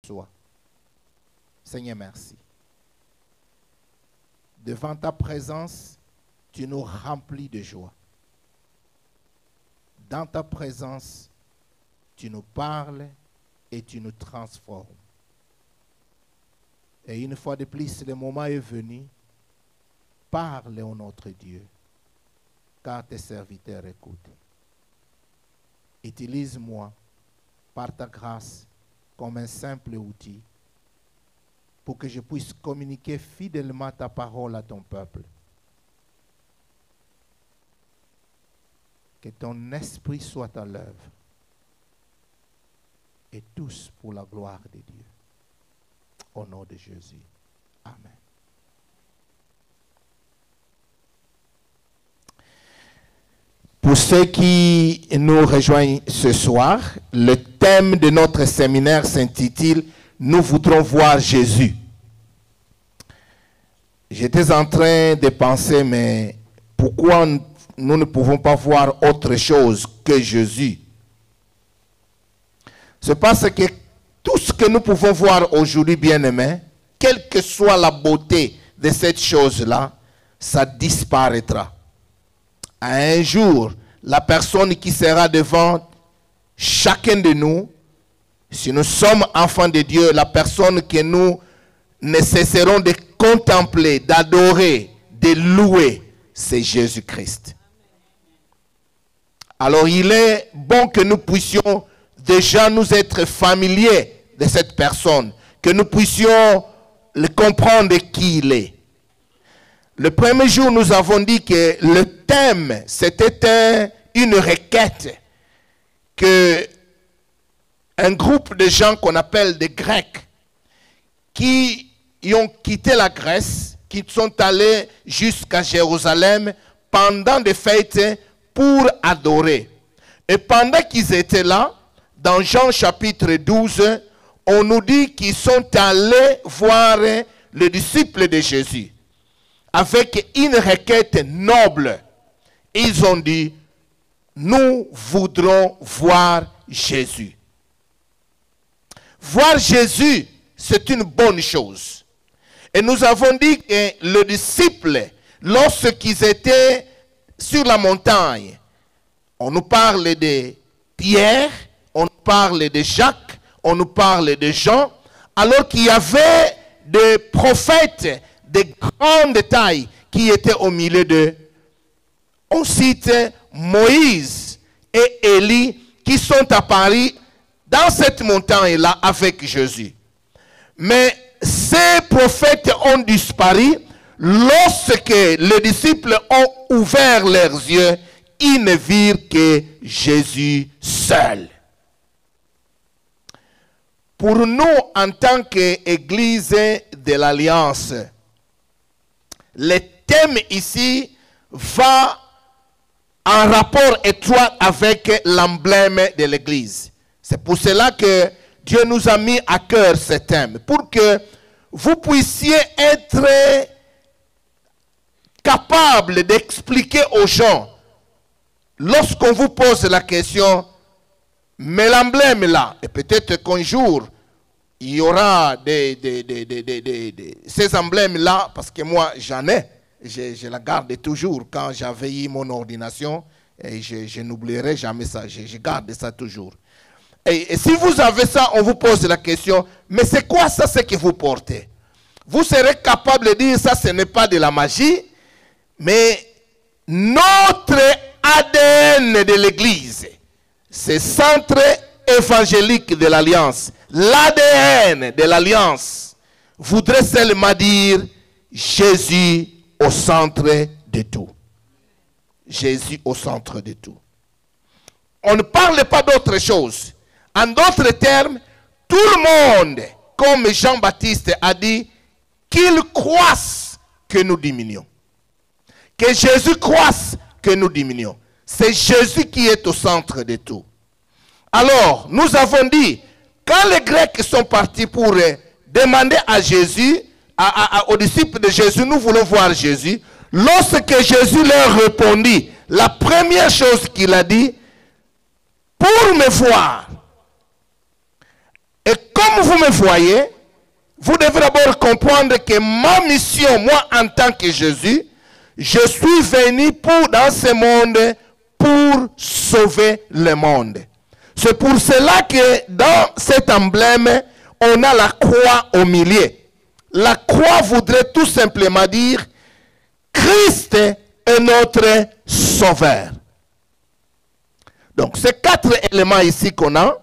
Toi. Seigneur, merci. Devant ta présence, tu nous remplis de joie. Dans ta présence, tu nous parles et tu nous transformes. Et une fois de plus, le moment est venu. Parle au notre Dieu, car tes serviteurs écoutent. Utilise-moi par ta grâce comme un simple outil pour que je puisse communiquer fidèlement ta parole à ton peuple. Que ton esprit soit à l'œuvre et tous pour la gloire de Dieu. Au nom de Jésus. Amen. Pour ceux qui nous rejoignent ce soir, le thème de notre séminaire s'intitule « Nous voudrons voir Jésus ». J'étais en train de penser, mais pourquoi nous ne pouvons pas voir autre chose que Jésus? C'est parce que tout ce que nous pouvons voir aujourd'hui, bien-aimés, quelle que soit la beauté de cette chose-là, ça disparaîtra. Un jour, la personne qui sera devant chacun de nous, si nous sommes enfants de Dieu, la personne que nous ne cesserons de contempler, d'adorer, de louer, c'est Jésus-Christ. Alors il est bon que nous puissions déjà nous être familiers de cette personne, que nous puissions le comprendre qui il est. Le premier jour, nous avons dit que le thème, c'était une requête que un groupe de gens qu'on appelle des Grecs, qui ont quitté la Grèce, qui sont allés jusqu'à Jérusalem pendant des fêtes pour adorer. Et pendant qu'ils étaient là, dans Jean chapitre 12, on nous dit qu'ils sont allés voir les disciples de Jésus avec une requête noble. Ils ont dit, nous voudrons voir Jésus. Voir Jésus, c'est une bonne chose. Et nous avons dit que les disciples, lorsqu'ils étaient sur la montagne, on nous parle de Pierre, on nous parle de Jacques, on nous parle de Jean, alors qu'il y avait des prophètes de grande taille qui étaient au milieu d'eux. On cite Moïse et Élie qui sont apparus dans cette montagne-là avec Jésus. Mais ces prophètes ont disparu lorsque les disciples ont ouvert leurs yeux. Ils ne virent que Jésus seul. Pour nous, en tant qu'Église de l'Alliance, le thème ici va en rapport étroit avec l'emblème de l'Église. C'est pour cela que Dieu nous a mis à cœur ce thème, pour que vous puissiez être capable d'expliquer aux gens, lorsqu'on vous pose la question, mais l'emblème là, et peut-être qu'un jour, il y aura ces emblèmes-là, parce que moi, j'en ai. Je la garde toujours. Quand j'avais eu mon ordination, et je n'oublierai jamais ça. Je garde ça toujours. Et si vous avez ça, on vous pose la question, mais c'est quoi ça, ce que vous portez? Vous serez capable de dire, ça, ce n'est pas de la magie, mais notre ADN de l'Église, c'est centre évangélique de l'Alliance. L'ADN de l'Alliance voudrait seulement dire Jésus au centre de tout. Jésus au centre de tout. On ne parle pas d'autre chose. En d'autres termes, tout le monde, comme Jean-Baptiste a dit, qu'il croisse que nous diminuons. Que Jésus croisse que nous diminuons. C'est Jésus qui est au centre de tout. Alors, nous avons dit, quand les Grecs sont partis pour demander à Jésus, aux disciples de Jésus, nous voulons voir Jésus, lorsque Jésus leur répondit, la première chose qu'il a dit, pour me voir Et comme vous me voyez, vous devez d'abord comprendre que ma mission, moi en tant que Jésus, je suis venu dans ce monde pour sauver le monde. C'est pour cela que dans cet emblème, on a la croix au milieu. La croix voudrait tout simplement dire Christ est notre sauveur. Donc, ces 4 éléments ici qu'on a,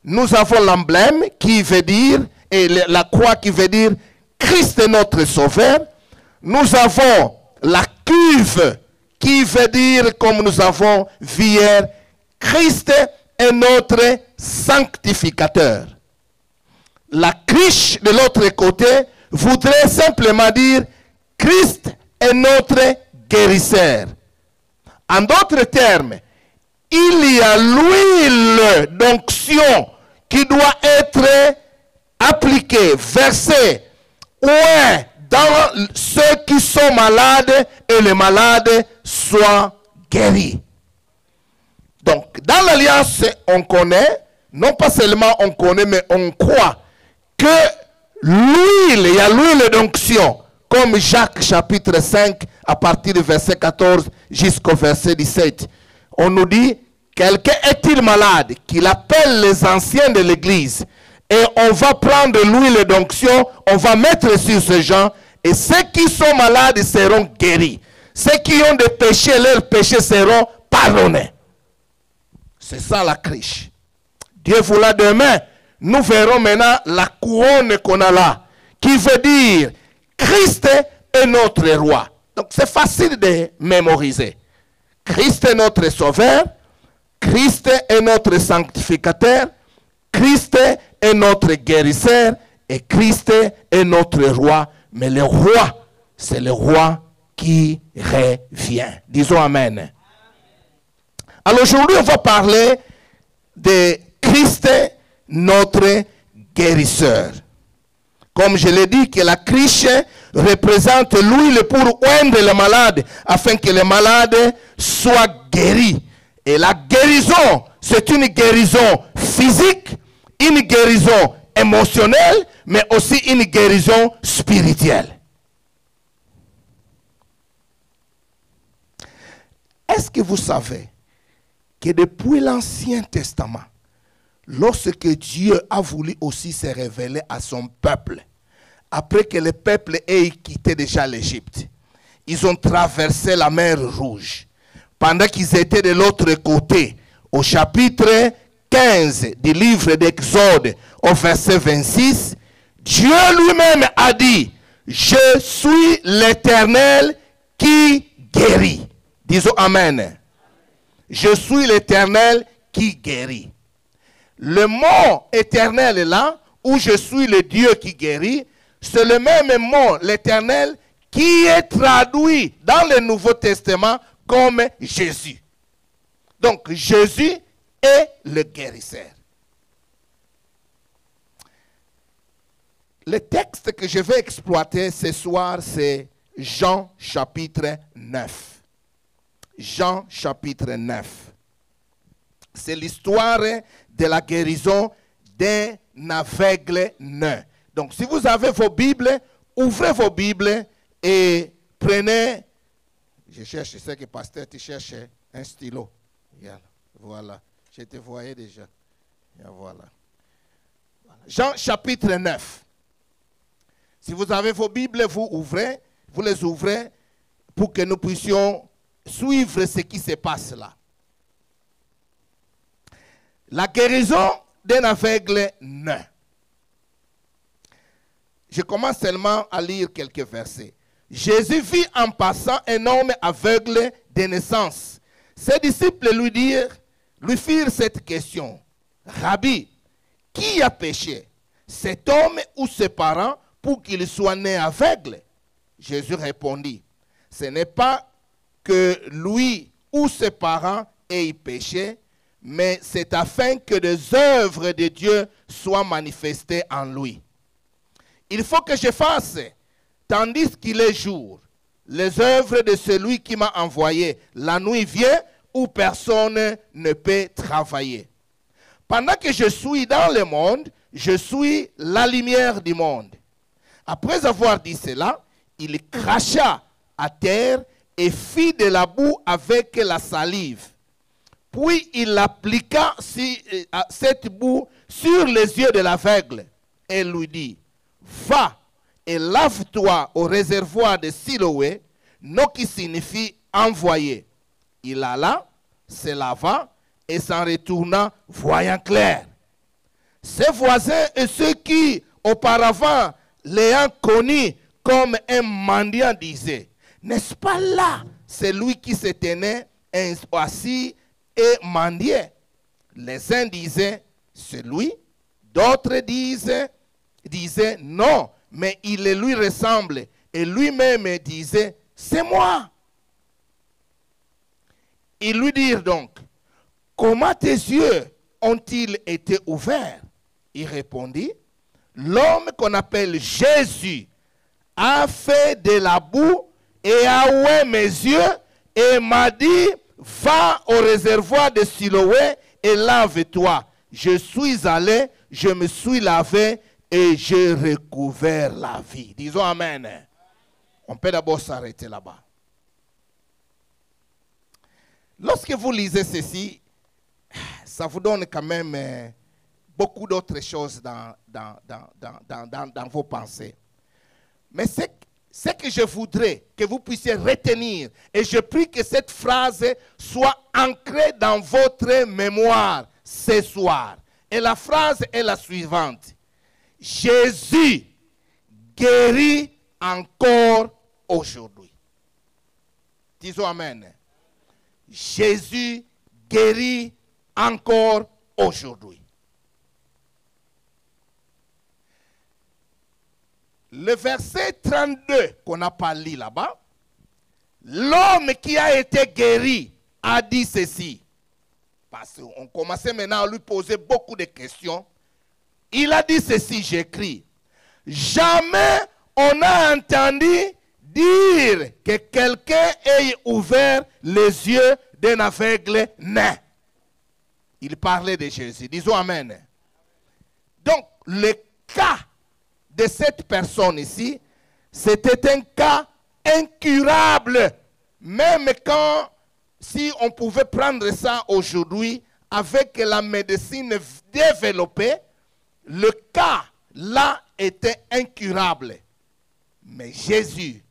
nous avons l'emblème qui veut dire, et la croix qui veut dire Christ est notre sauveur. Nous avons la cuve qui veut dire, comme nous avons vu hier, Christ est notre sanctificateur. La cruche de l'autre côté voudrait simplement dire Christ est notre guérisseur. En d'autres termes, il y a l'huile d'onction qui doit être appliquée, versée, dans ceux qui sont malades et les malades soient guéris. Donc, dans l'alliance, on connaît, non pas seulement on connaît, mais on croit que l'huile, il y a l'huile d'onction, comme Jacques chapitre 5, à partir du verset 14 jusqu'au verset 17. On nous dit, quelqu'un est-il malade, qu'il appelle les anciens de l'église, et on va prendre l'huile d'onction, on va mettre sur ces gens, et ceux qui sont malades seront guéris. Ceux qui ont des péchés, leurs péchés seront pardonnés. C'est ça la cruche. Dieu voulant demain, nous verrons maintenant la couronne qu'on a là, qui veut dire Christ est notre roi. Donc c'est facile de mémoriser. Christ est notre sauveur, Christ est notre sanctificateur, Christ est notre guérisseur et Christ est notre roi. Mais le roi, c'est le roi qui revient. Disons Amen. Alors aujourd'hui, on va parler de Christ, notre guérisseur. Comme je l'ai dit, que la cruche représente l'huile pour oindre les malades, afin que les malades soient guéris. Et la guérison, c'est une guérison physique, une guérison émotionnelle, mais aussi une guérison spirituelle. Est-ce que vous savez que depuis l'Ancien Testament, lorsque Dieu a voulu aussi se révéler à son peuple, après que le peuple ait quitté déjà l'Égypte, ils ont traversé la mer Rouge. Pendant qu'ils étaient de l'autre côté, au chapitre 15 du livre d'Exode, au verset 26, Dieu lui-même a dit, « Je suis l'Éternel qui guérit. » Disons Amen. Je suis l'Éternel qui guérit. Le mot éternel est là, où je suis le Dieu qui guérit, c'est le même mot, l'Éternel, qui est traduit dans le Nouveau Testament comme Jésus. Donc Jésus est le guérisseur. Le texte que je vais exploiter ce soir, c'est Jean chapitre 9. Jean chapitre 9. C'est l'histoire de la guérison d'un aveugle nain. Donc, si vous avez vos Bibles, ouvrez vos Bibles et prenez. Je sais que pasteur, tu cherches un stylo. Voilà. Je te voyais déjà. Voilà. Jean chapitre 9. Si vous avez vos Bibles, vous les ouvrez pour que nous puissions suivre ce qui se passe là. La guérison d'un aveugle nain. Je commence seulement à lire quelques versets. Jésus vit en passant un homme aveugle de naissance. Ses disciples lui firent cette question. Rabbi, qui a péché, cet homme ou ses parents, pour qu'il soit né aveugle? Jésus répondit, ce n'est pas que lui ou ses parents aient péché, mais c'est afin que des œuvres de Dieu soient manifestées en lui. Il faut que je fasse, tandis qu'il est jour, les œuvres de celui qui m'a envoyé. La nuit vient où personne ne peut travailler. Pendant que je suis dans le monde, je suis la lumière du monde. Après avoir dit cela, il cracha à terre et fit de la boue avec la salive. Puis il appliqua cette boue sur les yeux de l'aveugle et lui dit, va et lave-toi au réservoir de Siloé, nom qui signifie envoyé. Il alla, se lava et s'en retourna voyant clair. Ses voisins et ceux qui auparavant l'ayant connu comme un mendiant disaient, n'est-ce pas là celui qui se tenait assis et mendiait? Les uns disaient, c'est lui. D'autres disaient, non, mais il lui ressemble. Et lui-même disait, c'est moi. Ils lui dirent donc, comment tes yeux ont-ils été ouverts? Il répondit, l'homme qu'on appelle Jésus a fait de la boue et a oué mes yeux et m'a dit, va au réservoir de Siloé et lave-toi. Je suis allé, je me suis lavé et j'ai recouvert la vie. Disons Amen. On peut d'abord s'arrêter là-bas. Lorsque vous lisez ceci, ça vous donne quand même beaucoup d'autres choses dans vos pensées. Mais ce que je voudrais que vous puissiez retenir, et je prie que cette phrase soit ancrée dans votre mémoire ce soir. Et la phrase est la suivante. Jésus guérit encore aujourd'hui. Disons Amen. Jésus guérit encore aujourd'hui. Le verset 32 qu'on n'a pas lu là-bas, l'homme qui a été guéri a dit ceci. Parce qu'on commençait maintenant à lui poser beaucoup de questions. Il a dit ceci, j'écris. Jamais on a entendu dire que quelqu'un ait ouvert les yeux d'un aveugle né. Il parlait de Jésus. Disons Amen. Donc, le cas de cette personne ici, c'était un cas incurable. Même quand, si on pouvait prendre ça aujourd'hui, avec la médecine développée, le cas là était incurable. Mais Jésus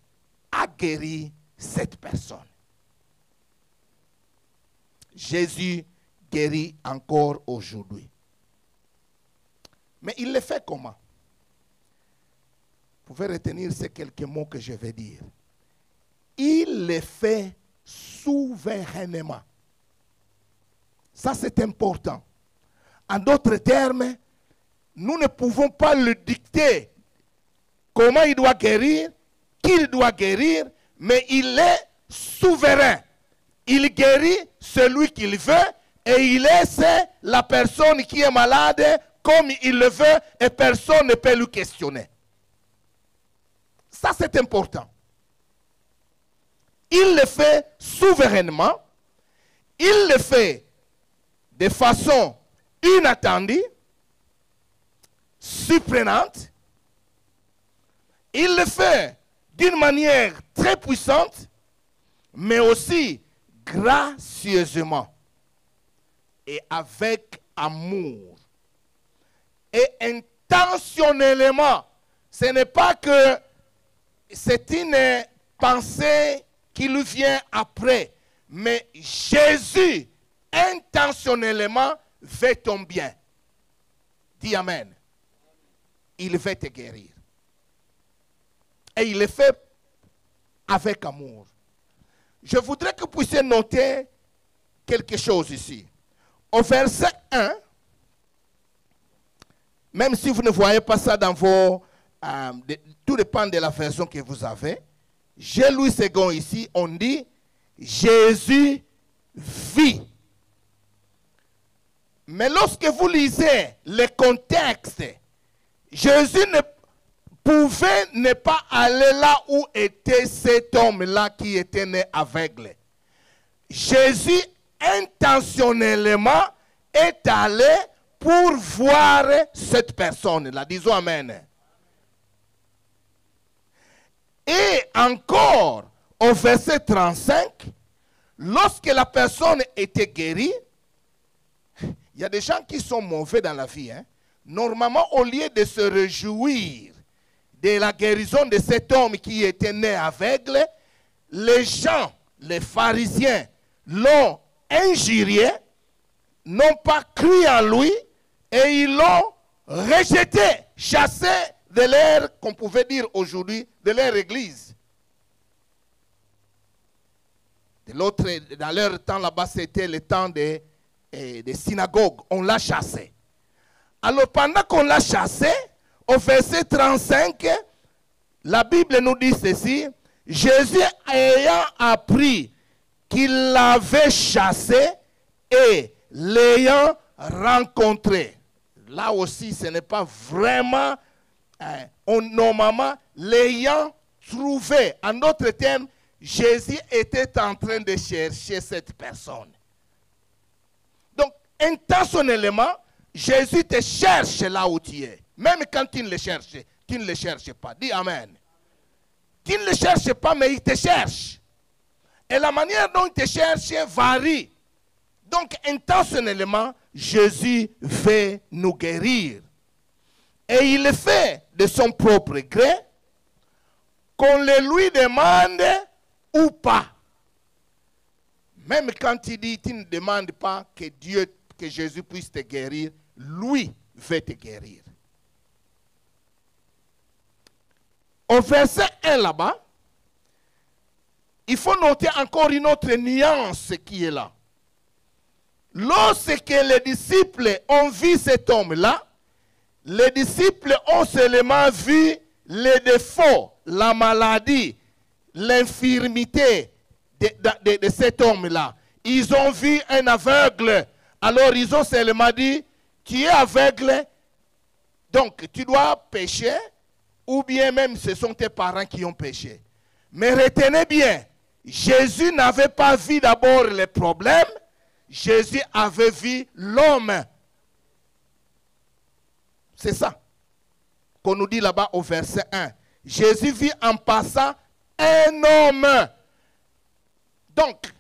a guéri cette personne. Jésus guérit encore aujourd'hui. Mais il le fait comment? Vous pouvez retenir ces quelques mots que je vais dire. Il le fait souverainement. Ça, c'est important. En d'autres termes, nous ne pouvons pas le dicter comment il doit guérir, qu'il doit guérir, mais il est souverain. Il guérit celui qu'il veut et il laisse la personne qui est malade comme il le veut et personne ne peut lui questionner. Ça, c'est important. Il le fait souverainement. Il le fait de façon inattendue, surprenante. Il le fait d'une manière très puissante, mais aussi gracieusement et avec amour. Et intentionnellement. Ce n'est pas que c'est une pensée qui lui vient après. Mais Jésus, intentionnellement, veut ton bien. Dis Amen. Il veut te guérir. Et il le fait avec amour. Je voudrais que vous puissiez noter quelque chose ici. Au verset 1, même si vous ne voyez pas ça dans vos... tout dépend de la version que vous avez. J'ai Louis II ici, on dit Jésus vit. Mais lorsque vous lisez le contexte, Jésus ne pouvait ne pas aller là où était cet homme-là qui était né aveugle. Jésus intentionnellement est allé pour voir cette personne-là. Disons Amen. Et encore, au verset 35, lorsque la personne était guérie, il y a des gens qui sont mauvais dans la vie. Normalement, au lieu de se réjouir de la guérison de cet homme qui était né aveugle, les gens, les pharisiens, l'ont injurié, n'ont pas cru en lui et ils l'ont rejeté, chassé de leur, qu'on pouvait dire aujourd'hui, de leur église. Dans leur temps là-bas, c'était le temps des synagogues. On l'a chassé. Alors pendant qu'on l'a chassé, au verset 35, la Bible nous dit ceci: Jésus ayant appris qu'il l'avait chassé et l'ayant rencontré. Là aussi, ce n'est pas vraiment, normalement, l'ayant trouvé. En d'autres termes, Jésus était en train de chercher cette personne. Donc, intentionnellement, Jésus te cherche là où tu es. Même quand tu ne le cherches pas. Dis Amen. Tu ne le cherches pas, mais il te cherche. Et la manière dont il te cherche varie. Donc, intentionnellement, Jésus veut nous guérir. Et il le fait de son propre gré, qu'on le lui demande ou pas. Même quand il dit, tu ne demandes pas que Jésus puisse te guérir, lui veut te guérir. Au verset 1 là-bas, il faut noter encore une autre nuance qui est là. Lorsque les disciples ont vu cet homme-là, les disciples ont seulement vu les défauts, la maladie, l'infirmité de cet homme-là. Ils ont vu un aveugle. Alors ils ont seulement dit, tu es aveugle, donc tu dois pécher, ou bien même ce sont tes parents qui ont péché. Mais retenez bien, Jésus n'avait pas vu d'abord les problèmes, Jésus avait vu l'homme. C'est ça qu'on nous dit là-bas au verset 1. Jésus vit en passant un homme. Donc,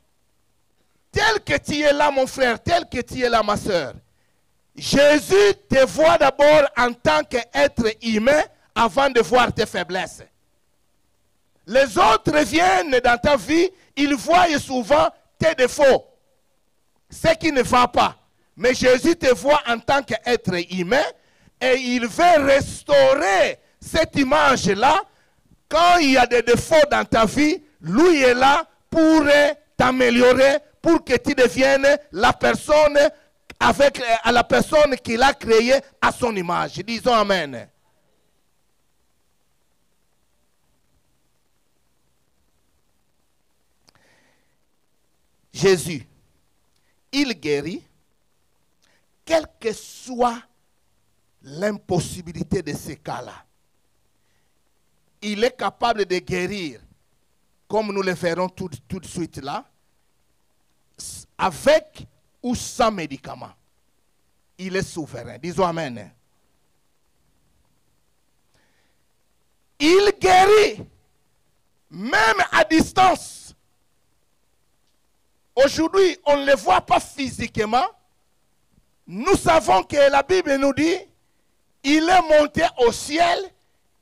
tel que tu es là, mon frère, tel que tu es là, ma soeur, Jésus te voit d'abord en tant qu'être humain avant de voir tes faiblesses. Les autres viennent dans ta vie, ils voient souvent tes défauts, ce qui ne va pas. Mais Jésus te voit en tant qu'être humain et il veut restaurer cette image-là. Quand il y a des défauts dans ta vie, lui est là pour t'améliorer, pour que tu deviennes la personne avec la personne qu'il a créée à son image. Disons Amen. Jésus, il guérit, quelle que soit l'impossibilité de ces cas-là. Il est capable de guérir, comme nous le verrons tout de suite là, avec ou sans médicaments. Il est souverain. Disons Amen. Il guérit, même à distance. Aujourd'hui, on ne le voit pas physiquement. Nous savons que la Bible nous dit, il est monté au ciel,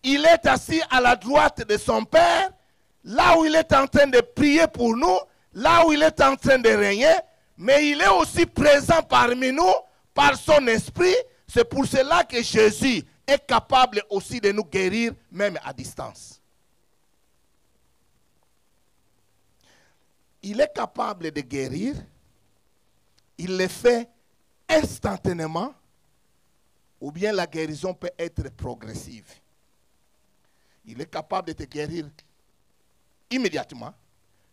il est assis à la droite de son Père, là où il est en train de prier pour nous, là où il est en train de régner, mais il est aussi présent parmi nous par son esprit. C'est pour cela que Jésus est capable aussi de nous guérir, même à distance. Il est capable de guérir, il le fait instantanément, ou bien la guérison peut être progressive. Il est capable de te guérir immédiatement,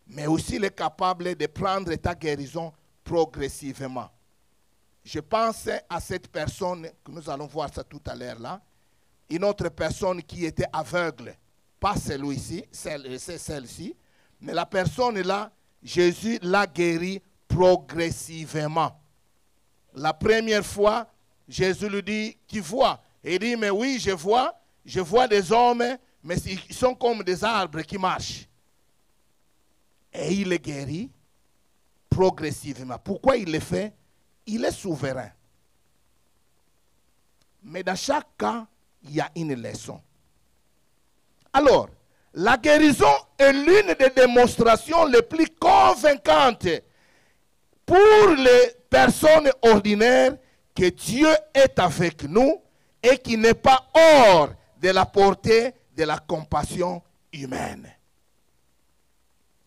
mais aussi il est capable de prendre ta guérison progressivement. Je pense à cette personne, que nous allons voir ça tout à l'heure là, une autre personne qui était aveugle, pas celui-ci, c'est celle-ci, mais la personne là, Jésus l'a guéri progressivement. La première fois, Jésus lui dit, tu vois? Et il dit, mais oui, je vois des hommes, mais ils sont comme des arbres qui marchent. Et il les guérit progressivement. Pourquoi il le fait? Il est souverain. Mais dans chaque cas, il y a une leçon. Alors, la guérison est l'une des démonstrations les plus convaincantes pour les personnes ordinaires que Dieu est avec nous et qui n'est pas hors de la portée de la compassion humaine.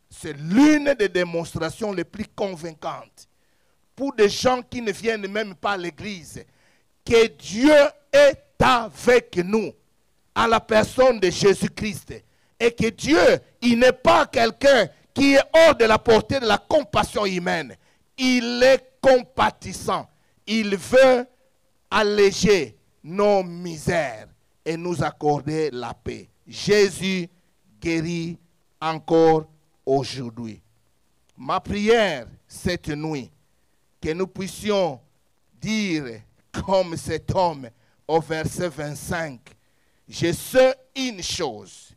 C'est l'une des démonstrations les plus convaincantes pour des gens qui ne viennent même pas à l'église, que Dieu est avec nous, à la personne de Jésus-Christ, et que Dieu, il n'est pas quelqu'un qui est hors de la portée de la compassion humaine. Il est compatissant. Il veut alléger nos misères et nous accorder la paix. Jésus guérit encore aujourd'hui. Ma prière cette nuit, que nous puissions dire comme cet homme au verset 25, je sais une chose,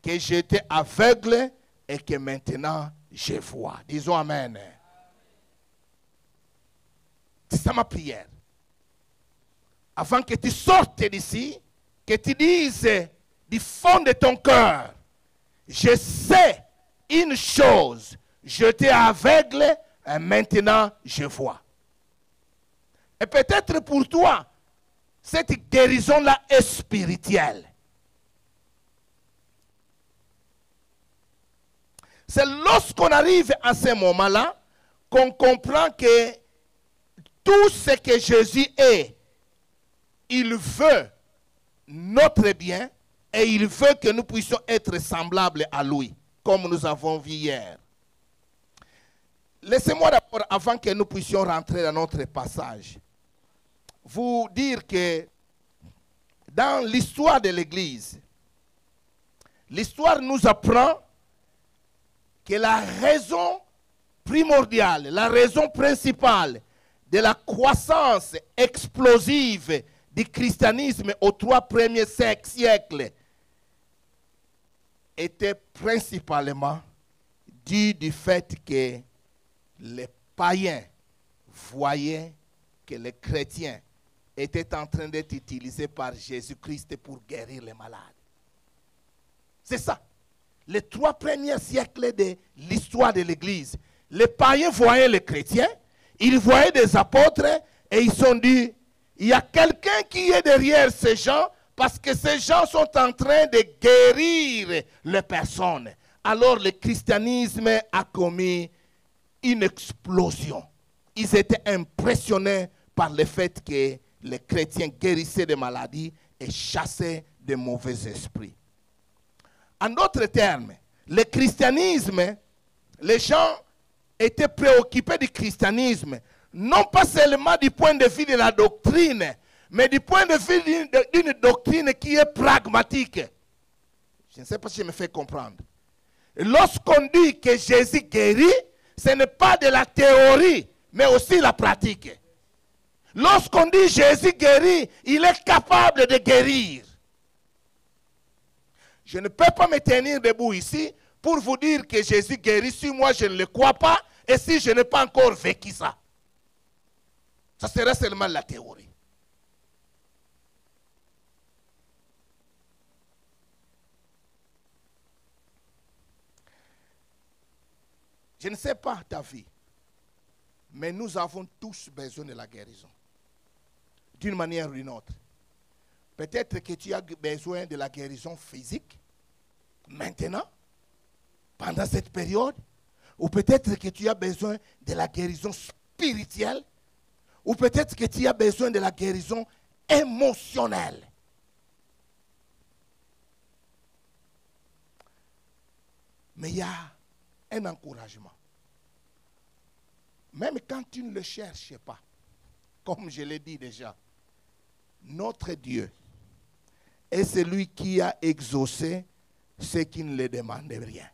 que j'étais aveugle et que maintenant je vois. Disons Amen. C'est ça ma prière. Avant que tu sortes d'ici, que tu dises du fond de ton cœur, je sais une chose, j'étais aveugle et maintenant je vois. Et peut-être pour toi, cette guérison-là est spirituelle. C'est lorsqu'on arrive à ce moment-là qu'on comprend que tout ce que Jésus est, il veut notre bien et il veut que nous puissions être semblables à lui, comme nous avons vu hier. Laissez-moi d'abord, avant que nous puissions rentrer dans notre passage, vous dire que dans l'histoire de l'Église, l'histoire nous apprend que la raison primordiale, la raison principale de la croissance explosive du christianisme aux 3 premiers siècles était principalement due du fait que les païens voyaient que les chrétiens étaient en train d'être utilisés par Jésus-Christ pour guérir les malades. C'est ça. Les 3 premiers siècles de l'histoire de l'Église, les païens voyaient les chrétiens, ils voyaient des apôtres et ils se sont dit, il y a quelqu'un qui est derrière ces gens parce que ces gens sont en train de guérir les personnes. Alors le christianisme a commis une explosion. Ils étaient impressionnés par le fait que les chrétiens guérissaient des maladies et chassaient de mauvais esprits. En d'autres termes, le christianisme, les gens étaient préoccupés du christianisme, non pas seulement du point de vue de la doctrine, mais du point de vue d'une doctrine qui est pragmatique. Je ne sais pas si je me fais comprendre. Lorsqu'on dit que Jésus guérit, ce n'est pas de la théorie, mais aussi la pratique. Lorsqu'on dit Jésus guérit, il est capable de guérir. Je ne peux pas me tenir debout ici pour vous dire que Jésus guérit si moi je ne le crois pas et si je n'ai pas encore vécu ça. Ça serait seulement la théorie. Je ne sais pas ta vie, mais nous avons tous besoin de la guérison, d'une manière ou d'une autre. Peut-être que tu as besoin de la guérison physique, maintenant, pendant cette période, ou peut-être que tu as besoin de la guérison spirituelle, ou peut-être que tu as besoin de la guérison émotionnelle. Mais il y a un encouragement. Même quand tu ne le cherches pas, comme je l'ai dit déjà, notre Dieu est celui qui a exaucé ceux qui ne le demandaient rien.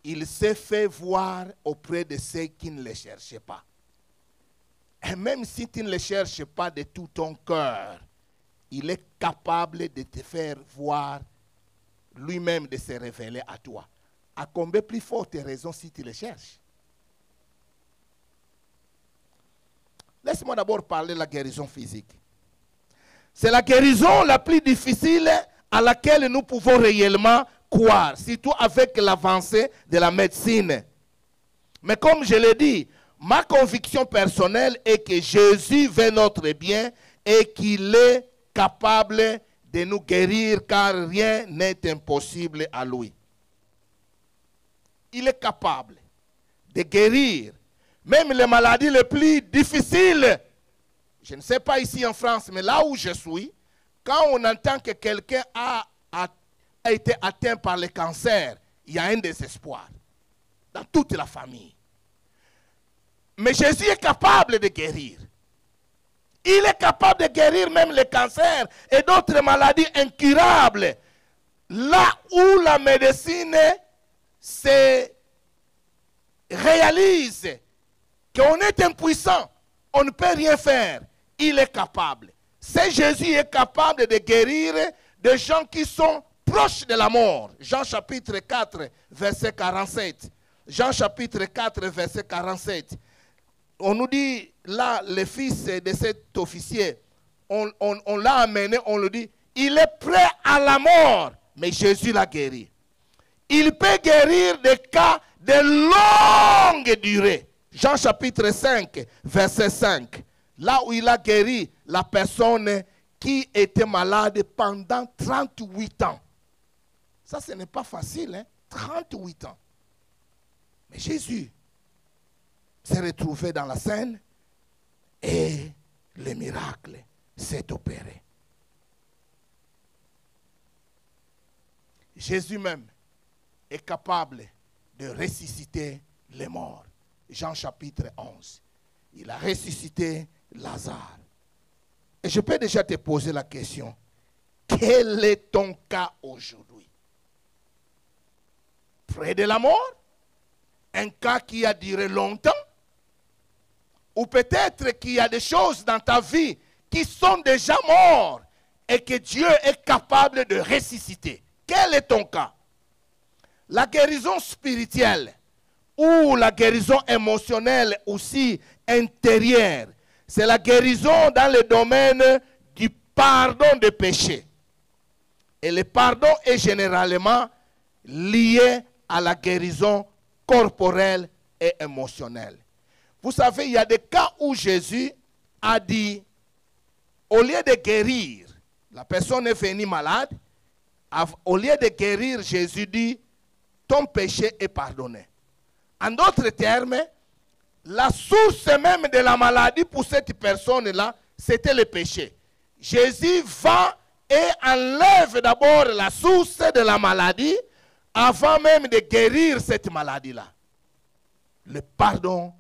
Il s'est fait voir auprès de ceux qui ne le cherchaient pas. Et même si tu ne le cherches pas de tout ton cœur, il est capable de te faire voir lui-même, de se révéler à toi. À combien plus forte raison si tu le cherches? Laisse-moi d'abord parler de la guérison physique. C'est la guérison la plus difficile à laquelle nous pouvons réellement croire, surtout avec l'avancée de la médecine. Mais comme je l'ai dit, ma conviction personnelle est que Jésus veut notre bien et qu'il est capable de nous guérir car rien n'est impossible à lui. Il est capable de guérir même les maladies les plus difficiles. Je ne sais pas ici en France, mais là où je suis, quand on entend que quelqu'un a été atteint par le cancer, il y a un désespoir dans toute la famille. Mais Jésus est capable de guérir. Il est capable de guérir même le cancer et d'autres maladies incurables. Là où la médecine se réalise qu'on est impuissant, on ne peut rien faire. Il est capable. C'est Jésus est capable de guérir des gens qui sont proches de la mort. Jean chapitre 4, verset 47. Jean chapitre 4, verset 47. On nous dit, là, le fils de cet officier, on l'a amené, on lui dit, il est prêt à la mort, mais Jésus l'a guéri. Il peut guérir des cas de longue durée. Jean chapitre 5, verset 5. Là où il a guéri la personne qui était malade pendant 38 ans. Ça, ce n'est pas facile, hein? 38 ans. Mais Jésus s'est retrouvé dans la scène et le miracle s'est opéré. Jésus même est capable de ressusciter les morts. Jean chapitre 11. Il a ressuscité Lazare. Et je peux déjà te poser la question. Quel est ton cas aujourd'hui? Près de la mort? Un cas qui a duré longtemps? Ou peut-être qu'il y a des choses dans ta vie qui sont déjà mortes et que Dieu est capable de ressusciter. Quel est ton cas? La guérison spirituelle ou la guérison émotionnelle aussi intérieure, c'est la guérison dans le domaine du pardon des péchés. Et le pardon est généralement lié à la guérison corporelle et émotionnelle. Vous savez, il y a des cas où Jésus a dit, au lieu de guérir, la personne est venue malade, au lieu de guérir, Jésus dit, ton péché est pardonné. En d'autres termes, la source même de la maladie pour cette personne-là, c'était le péché. Jésus va et enlève d'abord la source de la maladie avant même de guérir cette maladie-là. Le pardon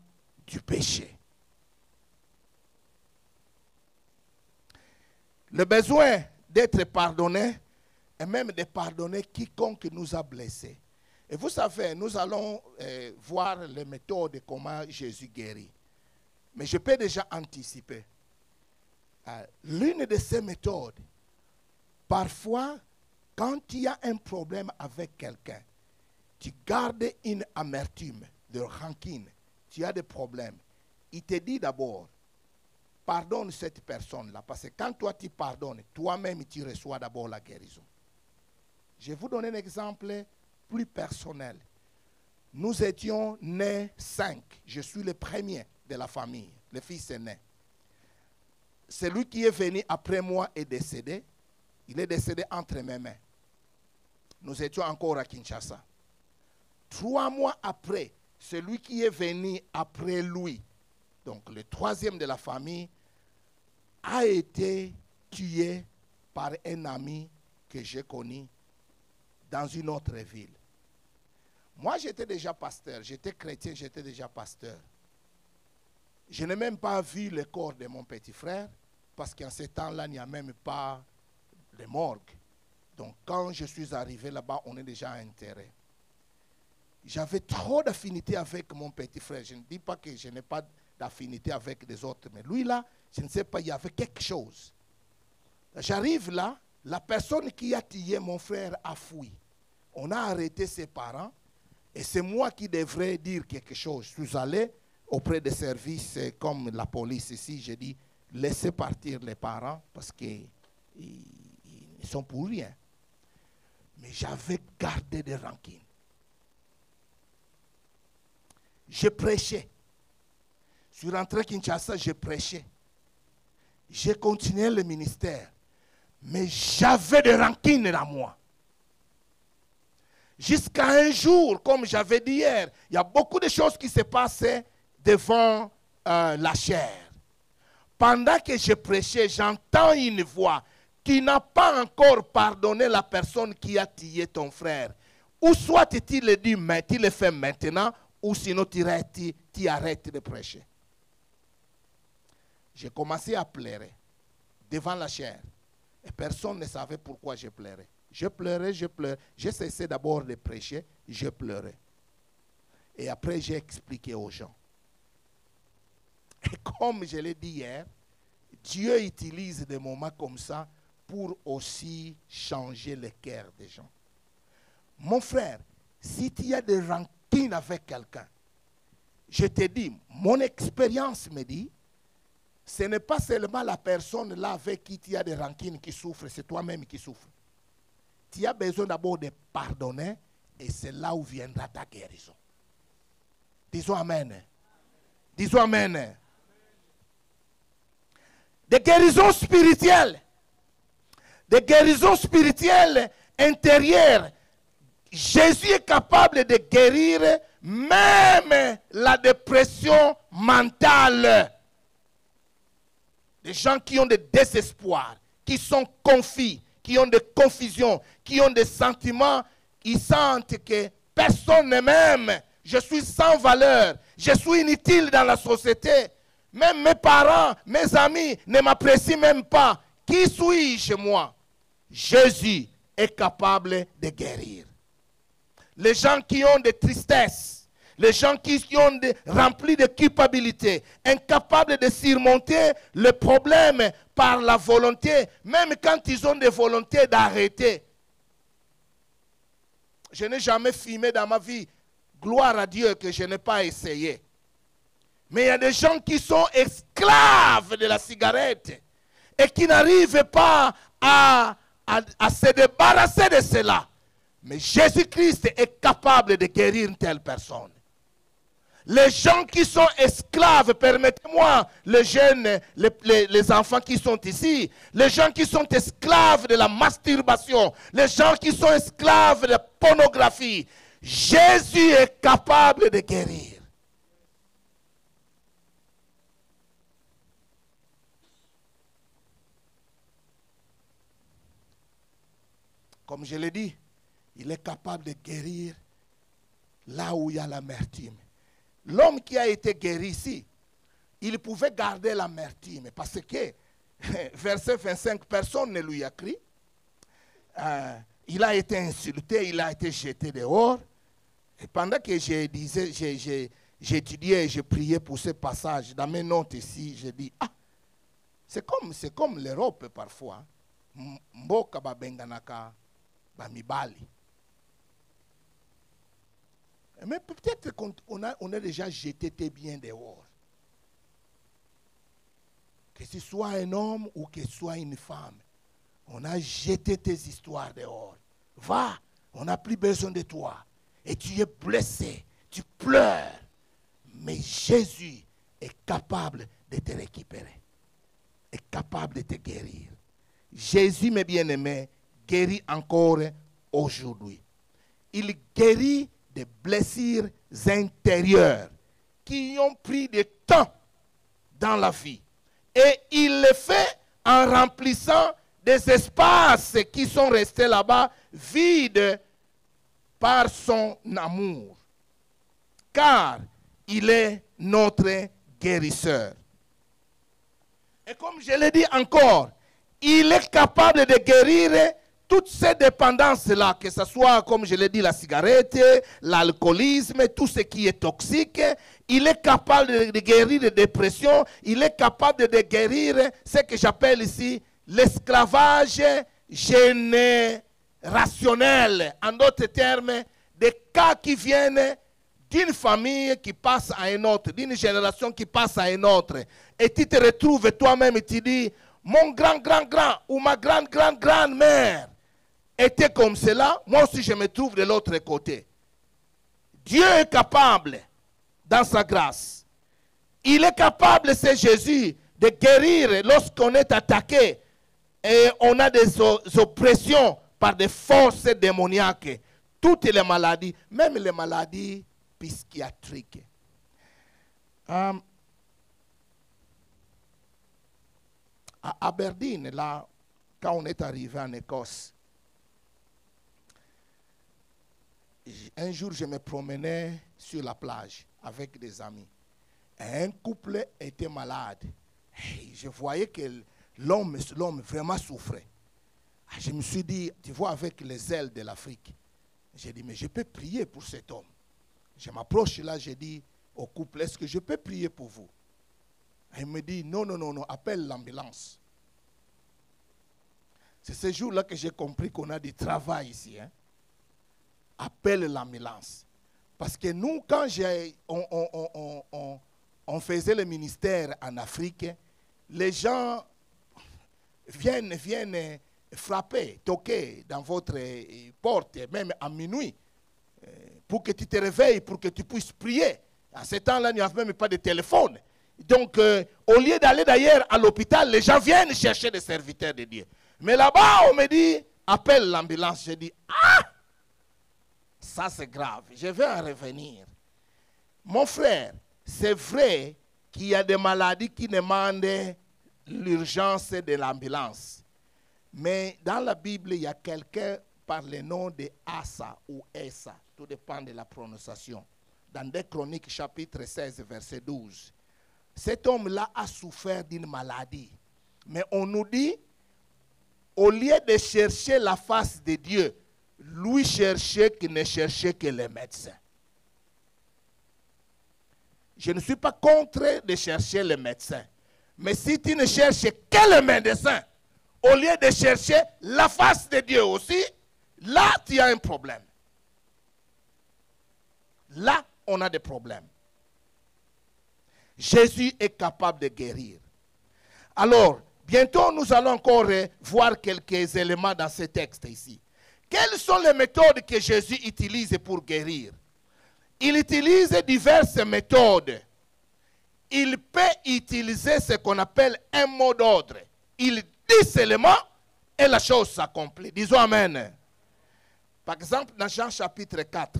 du péché. Le besoin d'être pardonné et même de pardonner quiconque nous a blessés. Et vous savez, nous allons voir les méthodes de comment Jésus guérit. Mais je peux déjà anticiper. L'une de ces méthodes, parfois, quand il y a un problème avec quelqu'un, tu gardes une amertume, de rancune, tu as des problèmes. Il te dit d'abord, pardonne cette personne-là. Parce que quand toi tu pardonnes, toi-même tu reçois d'abord la guérison. Je vais vous donner un exemple plus personnel. Nous étions nés 5. Je suis le premier de la famille, le fils aîné. Celui qui est venu après moi est décédé. Il est décédé entre mes mains. Nous étions encore à Kinshasa. 3 mois après, celui qui est venu après lui, donc le troisième de la famille, a été tué par un ami que j'ai connu dans une autre ville. Moi, j'étais déjà pasteur, j'étais chrétien, j'étais déjà pasteur. Je n'ai même pas vu le corps de mon petit frère, parce qu'en ce temps-là, il n'y a même pas de morgue. Donc, quand je suis arrivé là-bas, on est déjà enterré. J'avais trop d'affinité avec mon petit frère. Je ne dis pas que je n'ai pas d'affinité avec les autres. Mais lui là, je ne sais pas, il y avait quelque chose. J'arrive là, la personne qui a tué mon frère a fui. On a arrêté ses parents et c'est moi qui devrais dire quelque chose. Je suis allé auprès des services comme la police ici, j'ai dit, laissez partir les parents parce qu'ils sont pour rien. Mais j'avais gardé des rancunes. Je prêchais. Je suis rentré à Kinshasa, je prêchais. J'ai continué le ministère. Mais j'avais des rancunes à moi. Jusqu'à un jour, comme j'avais dit hier, il y a beaucoup de choses qui se passaient devant la chair. Pendant que je prêchais, j'entends une voix. Tu n'as pas encore pardonné la personne qui a tué ton frère. Ou soit tu le dis, mais tu le fais maintenant, ou sinon tu arrêtes de prêcher. J'ai commencé à pleurer devant la chair. Et personne ne savait pourquoi je pleurais. Je pleurais, je pleurais. J'ai cessé d'abord de prêcher, je pleurais. Et après, j'ai expliqué aux gens. Et comme je l'ai dit hier, Dieu utilise des moments comme ça pour aussi changer le cœur des gens. Mon frère, si tu as des rancunes avec quelqu'un, je te dis, mon expérience me dit, ce n'est pas seulement la personne là avec qui tu as des rancunes qui souffre, c'est toi-même qui souffres. Tu as besoin d'abord de pardonner et c'est là où viendra ta guérison. Disons Amen. Disons Amen. Des guérisons spirituelles. Des guérisons spirituelles intérieures. Jésus est capable de guérir même la dépression mentale. Des gens qui ont des désespoirs, qui sont confus, qui ont des confusions, qui ont des sentiments, ils sentent que personne ne m'aime. Je suis sans valeur, je suis inutile dans la société. Même mes parents, mes amis ne m'apprécient même pas. Qui suis-je moi? Jésus est capable de guérir. Les gens qui ont des tristesses, les gens qui sont remplis de culpabilité, incapables de surmonter le problème par la volonté, même quand ils ont des volontés d'arrêter. Je n'ai jamais fumé dans ma vie. Gloire à Dieu que je n'ai pas essayé. Mais il y a des gens qui sont esclaves de la cigarette et qui n'arrivent pas à se débarrasser de cela. Mais Jésus-Christ est capable de guérir une telle personne. Les gens qui sont esclaves, permettez-moi, les jeunes, les enfants qui sont ici, les gens qui sont esclaves de la masturbation, les gens qui sont esclaves de la pornographie, Jésus est capable de guérir. Comme je l'ai dit, il est capable de guérir là où il y a l'amertume. L'homme qui a été guéri ici, il pouvait garder l'amertume parce que, verset 25, personne ne lui a crié. Il a été insulté, il a été jeté dehors. Et pendant que j'étudiais et je priais pour ce passage, dans mes notes ici, j'ai dit, c'est comme l'Europe parfois. Mboka babenganaka bamibali. Mais peut-être qu'on a déjà jeté tes biens dehors. Que ce soit un homme ou que ce soit une femme. On a jeté tes histoires dehors. Va, on n'a plus besoin de toi. Et tu es blessé, tu pleures. Mais Jésus est capable de te récupérer. Est capable de te guérir. Jésus, mes bien-aimés, guérit encore aujourd'hui. Il guérit des blessures intérieures qui ont pris du temps dans la vie. Et il le fait en remplissant des espaces qui sont restés là-bas vides par son amour. Car il est notre guérisseur. Et comme je l'ai dit encore, il est capable de guérir toutes ces dépendances-là, que ce soit, comme je l'ai dit, la cigarette, l'alcoolisme, tout ce qui est toxique, il est capable de guérir de dépression, il est capable de guérir ce que j'appelle ici l'esclavage générationnel. En d'autres termes, des cas qui viennent d'une famille qui passe à une autre, d'une génération qui passe à une autre. Et tu te retrouves toi-même et tu dis, mon grand-grand-grand ou ma grande-grande-grand-mère était comme cela, moi aussi je me trouve de l'autre côté. Dieu est capable, dans sa grâce. Il est capable, c'est Jésus, de guérir lorsqu'on est attaqué et on a des oppressions par des forces démoniaques. Toutes les maladies, même les maladies psychiatriques. À Aberdeen, là, quand on est arrivé en Écosse, un jour je me promenais sur la plage avec des amis. Et un couple était malade. Et je voyais que l'homme vraiment souffrait. Je me suis dit, tu vois, avec les ailes de l'Afrique, j'ai dit, mais je peux prier pour cet homme. Je m'approche là, j'ai dit au couple, est-ce que je peux prier pour vous? Il me dit, non, non, non, non, appelle l'ambulance. C'est ce jour-là que j'ai compris qu'on a du travail ici. Hein? Appelle l'ambulance. Parce que nous, quand on faisait le ministère en Afrique, les gens viennent frapper, toquer dans votre porte, même à minuit, pour que tu te réveilles, pour que tu puisses prier. À ce temps-là, il n'y a même pas de téléphone. Donc, au lieu d'aller d'ailleurs à l'hôpital, les gens viennent chercher des serviteurs de Dieu. Mais là-bas, on me dit, appelle l'ambulance. Je dis, ah, ça c'est grave, je vais en revenir. Mon frère, c'est vrai qu'il y a des maladies qui demandent l'urgence de l'ambulance. Mais dans la Bible, il y a quelqu'un par le nom de Asa ou Esa, tout dépend de la prononciation. Dans 2 Chroniques, chapitre 16, verset 12. Cet homme-là a souffert d'une maladie. Mais on nous dit, au lieu de chercher la face de Dieu, lui cherchait qu'il ne cherchait que les médecins. Je ne suis pas contre de chercher les médecins. Mais si tu ne cherches que les médecins, au lieu de chercher la face de Dieu aussi, là, tu as un problème. Là, on a des problèmes. Jésus est capable de guérir. Alors, bientôt, nous allons encore voir quelques éléments dans ce texte ici. Quelles sont les méthodes que Jésus utilise pour guérir? Il utilise diverses méthodes. Il peut utiliser ce qu'on appelle un mot d'ordre. Il dit seulement et la chose s'accomplit. Disons Amen. Par exemple, dans Jean chapitre 4,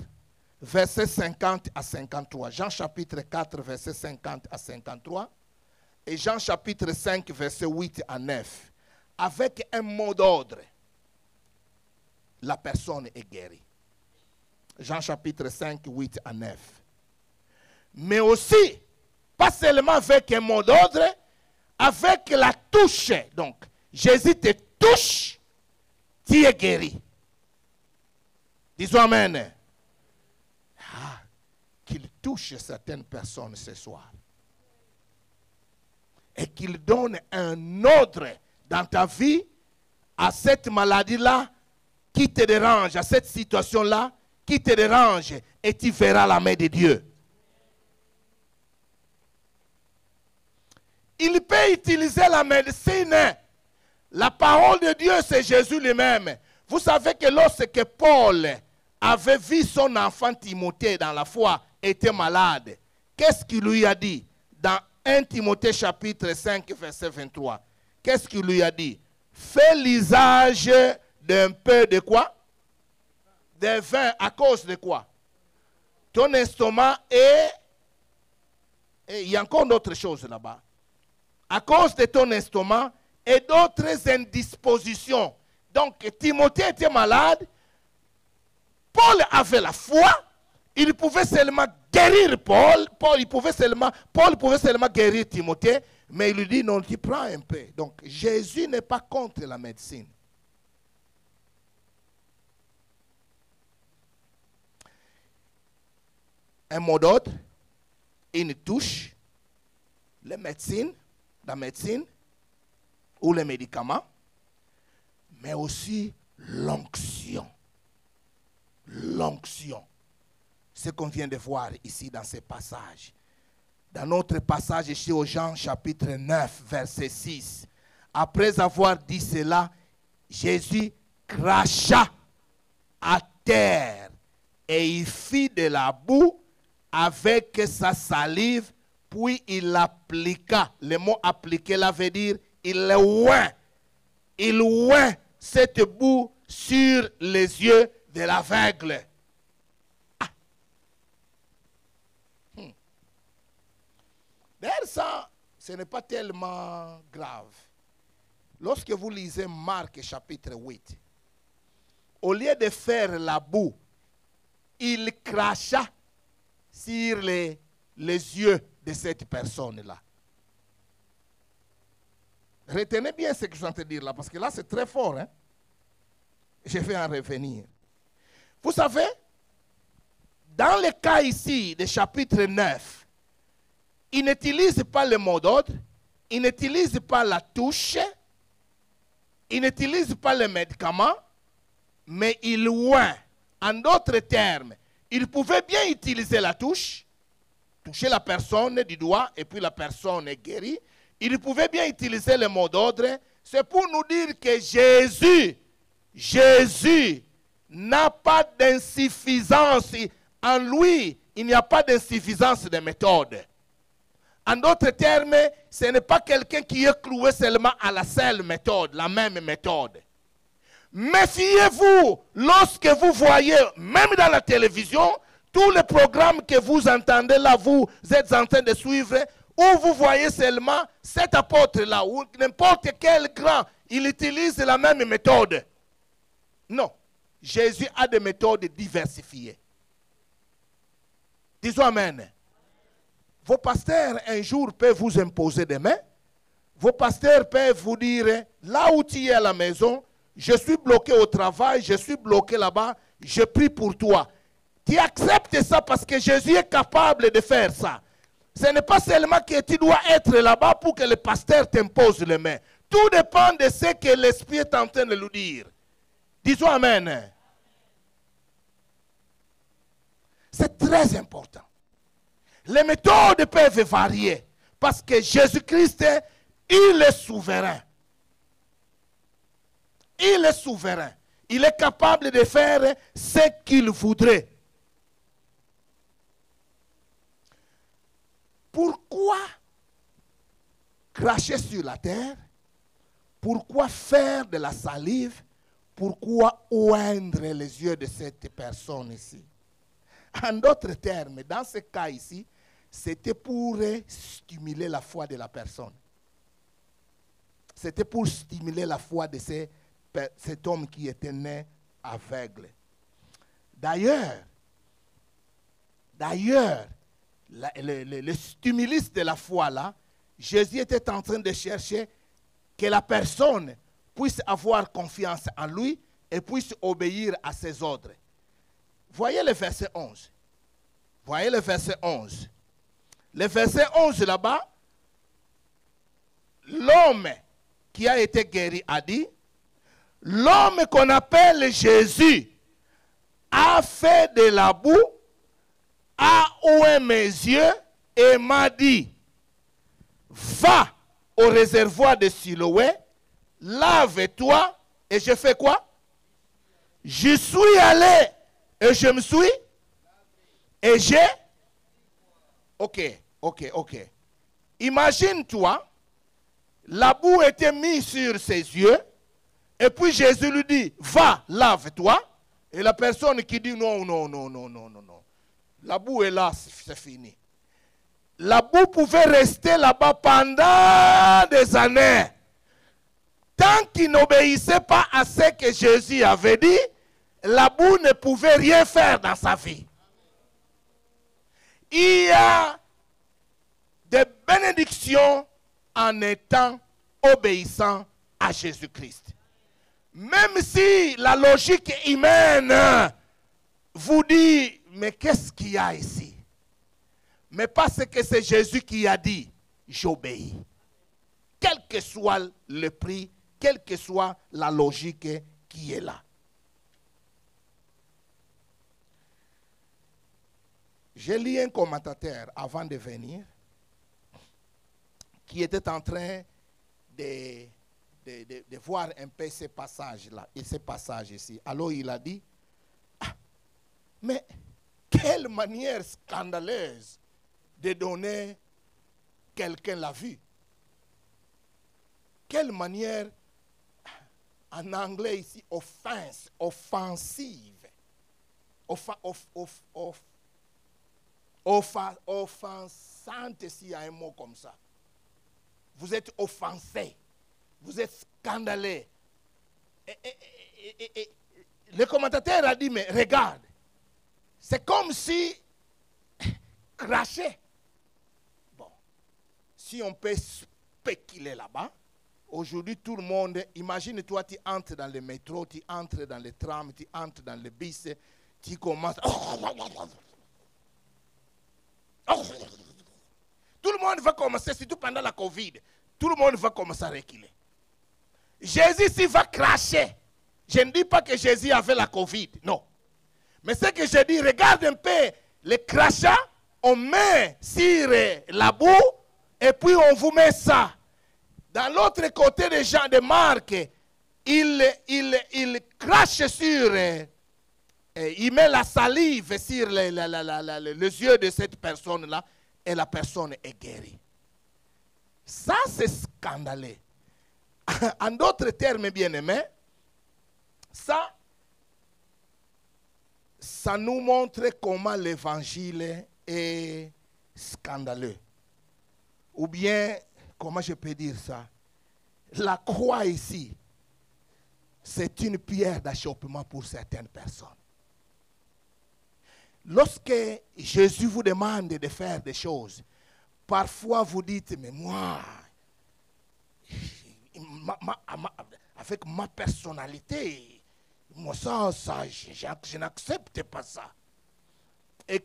versets 50 à 53. Jean chapitre 4, versets 50 à 53. Et Jean chapitre 5, versets 8 à 9. Avec un mot d'ordre, la personne est guérie. Jean chapitre 5, 8 à 9. Mais aussi, pas seulement avec un mot d'ordre, avec la touche. Donc, Jésus te touche, tu es guéri. Disons Amen. Ah, qu'il touche certaines personnes ce soir. Et qu'il donne un ordre dans ta vie à cette maladie-là qui te dérange, à cette situation-là qui te dérange, et tu verras la main de Dieu. Il peut utiliser la médecine. La parole de Dieu, c'est Jésus lui-même. Vous savez que lorsque Paul avait vu son enfant Timothée dans la foi, était malade, qu'est-ce qu'il lui a dit? Dans 1 Timothée chapitre 5, verset 23. Qu'est-ce qu'il lui a dit? Fais l'usage d'un peu de quoi? De vin. À cause de quoi? Ton estomac et il y a encore d'autres choses là-bas. À cause de ton estomac et d'autres indispositions. Donc, Timothée était malade. Paul avait la foi. Il pouvait seulement guérir Paul. Paul pouvait seulement guérir Timothée. Mais il lui dit, non, tu prends un peu. Donc, Jésus n'est pas contre la médecine. un mot d'ordre, une touche, la médecine ou les médicaments, mais aussi l'onction. L'onction. Ce qu'on vient de voir ici dans ces passages. Dans notre passage ici au Jean chapitre 9, verset 6. Après avoir dit cela, Jésus cracha à terre et il fit de la boue avec sa salive, puis il l'appliqua. Le mot appliquer là veut dire il oint cette boue sur les yeux de l'aveugle. D'ailleurs, ça, ce n'est pas tellement grave. Lorsque vous lisez Marc chapitre 8, au lieu de faire la boue, il cracha sur les yeux de cette personne-là. Retenez bien ce que je suis en train de dire là, parce que là, c'est très fort. Hein? Je vais en revenir. Vous savez, dans le cas ici de chapitre 9, il n'utilise pas le mot d'ordre, il n'utilise pas la touche, il n'utilise pas le médicament, mais il oint. En d'autres termes, il pouvait bien utiliser la touche, toucher la personne du doigt et puis la personne est guérie. Il pouvait bien utiliser le mot d'ordre. C'est pour nous dire que Jésus n'a pas d'insuffisance. En lui, il n'y a pas d'insuffisance de méthode. En d'autres termes, ce n'est pas quelqu'un qui est cloué seulement à la seule méthode, la même méthode. Méfiez-vous lorsque vous voyez, même dans la télévision, tous les programmes que vous entendez là, vous êtes en train de suivre, où vous voyez seulement cet apôtre-là, ou n'importe quel grand, il utilise la même méthode. Non, Jésus a des méthodes diversifiées. Disons Amen. Vos pasteurs un jour peuvent vous imposer des mains. Vos pasteurs peuvent vous dire, là où tu es à la maison, je suis bloqué au travail, je suis bloqué là-bas, je prie pour toi. Tu acceptes ça parce que Jésus est capable de faire ça. Ce n'est pas seulement que tu dois être là-bas pour que le pasteur t'impose les mains. Tout dépend de ce que l'Esprit est en train de lui dire. Disons Amen. C'est très important. Les méthodes peuvent varier parce que Jésus-Christ, il est souverain. Il est souverain. Il est capable de faire ce qu'il voudrait. Pourquoi cracher sur la terre? Pourquoi faire de la salive? Pourquoi oindre les yeux de cette personne ici? En d'autres termes, dans ce cas ici, c'était pour stimuler la foi de la personne. C'était pour stimuler la foi de cet homme qui était né aveugle. D'ailleurs, le stimulus de la foi là, Jésus était en train de chercher que la personne puisse avoir confiance en lui et puisse obéir à ses ordres. Voyez le verset 11. Voyez le verset 11. Le verset 11 là-bas, l'homme qui a été guéri a dit, l'homme qu'on appelle Jésus a fait de la boue, a oué mes yeux et m'a dit, va au réservoir de Siloé, lave-toi, et je fais quoi? Je suis allé et je me suis et j'ai. Ok. Imagine-toi, la boue était mise sur ses yeux, et puis Jésus lui dit, va, lave-toi, et la personne qui dit non. La boue est là, c'est fini. La boue pouvait rester là-bas pendant des années. Tant qu'il n'obéissait pas à ce que Jésus avait dit, la boue ne pouvait rien faire dans sa vie. Il y a des bénédictions en étant obéissant à Jésus-Christ. Même si la logique humaine vous dit, mais qu'est-ce qu'il y a ici? Mais parce que c'est Jésus qui a dit, j'obéis. Quel que soit le prix, quelle que soit la logique qui est là. J'ai lu un commentateur avant de venir qui était en train de voir un peu ces passages-là et ces passages ici. Alors il a dit, ah, mais quelle manière scandaleuse de donner quelqu'un la vue. Quelle manière, en anglais ici, offensive. Offensante, s'il y a un mot comme ça. Vous êtes offensé. Vous êtes scandalé. Et le commentateur a dit, mais regarde, c'est comme si cracher. Bon, si on peut spéculer là-bas, aujourd'hui tout le monde, imagine-toi, tu entres dans le métro, tu entres dans le tram, tu entres dans le bus, tu commences... Tout le monde va commencer, surtout pendant la Covid, tout le monde va commencer à reculer. Jésus s'il va cracher. Je ne dis pas que Jésus avait la Covid, non. Mais ce que je dis, regarde un peu les crachats, on met sur la boue et puis on vous met ça. Dans l'autre côté des gens de Marc, il crache sur, il met la salive sur les yeux de cette personne-là et la personne est guérie. Ça, c'est scandaleux. En d'autres termes, bien-aimés, ça nous montre comment l'évangile est scandaleux. Ou bien, comment je peux dire ça? La croix ici, c'est une pierre d'achoppement pour certaines personnes. Lorsque Jésus vous demande de faire des choses, parfois vous dites, mais moi, avec ma personnalité, moi ça je n'accepte pas ça. Et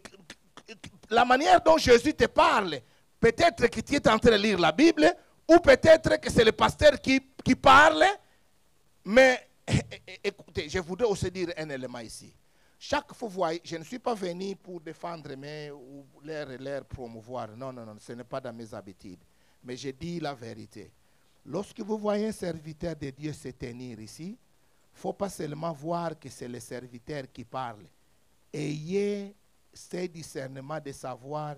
la manière dont Jésus te parle, peut-être que tu es en train de lire la Bible, ou peut-être que c'est le pasteur qui parle, mais écoutez, je voudrais aussi dire un élément ici. Chaque fois, vous voyez, je ne suis pas venu pour défendre ou leur promouvoir. Non, non, non, ce n'est pas dans mes habitudes. Mais je dis la vérité. Lorsque vous voyez un serviteur de Dieu se tenir ici, il ne faut pas seulement voir que c'est le serviteur qui parle. Ayez ce discernement de savoir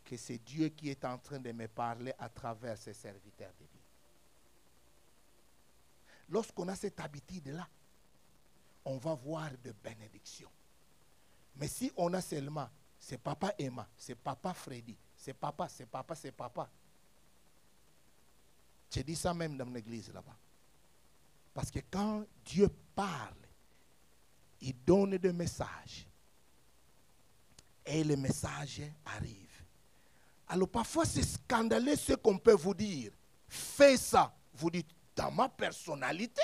que c'est Dieu qui est en train de me parler à travers ces serviteurs de Dieu. Lorsqu'on a cette habitude-là, on va voir de bénédictions. Mais si on a seulement, c'est papa Emma, c'est papa Freddy, c'est papa, c'est papa, c'est papa. J'ai dit ça même dans l'église là-bas. Parce que quand Dieu parle, il donne des messages. Et les messages arrivent. Alors parfois c'est scandaleux ce qu'on peut vous dire. Fais ça. Vous dites, dans ma personnalité,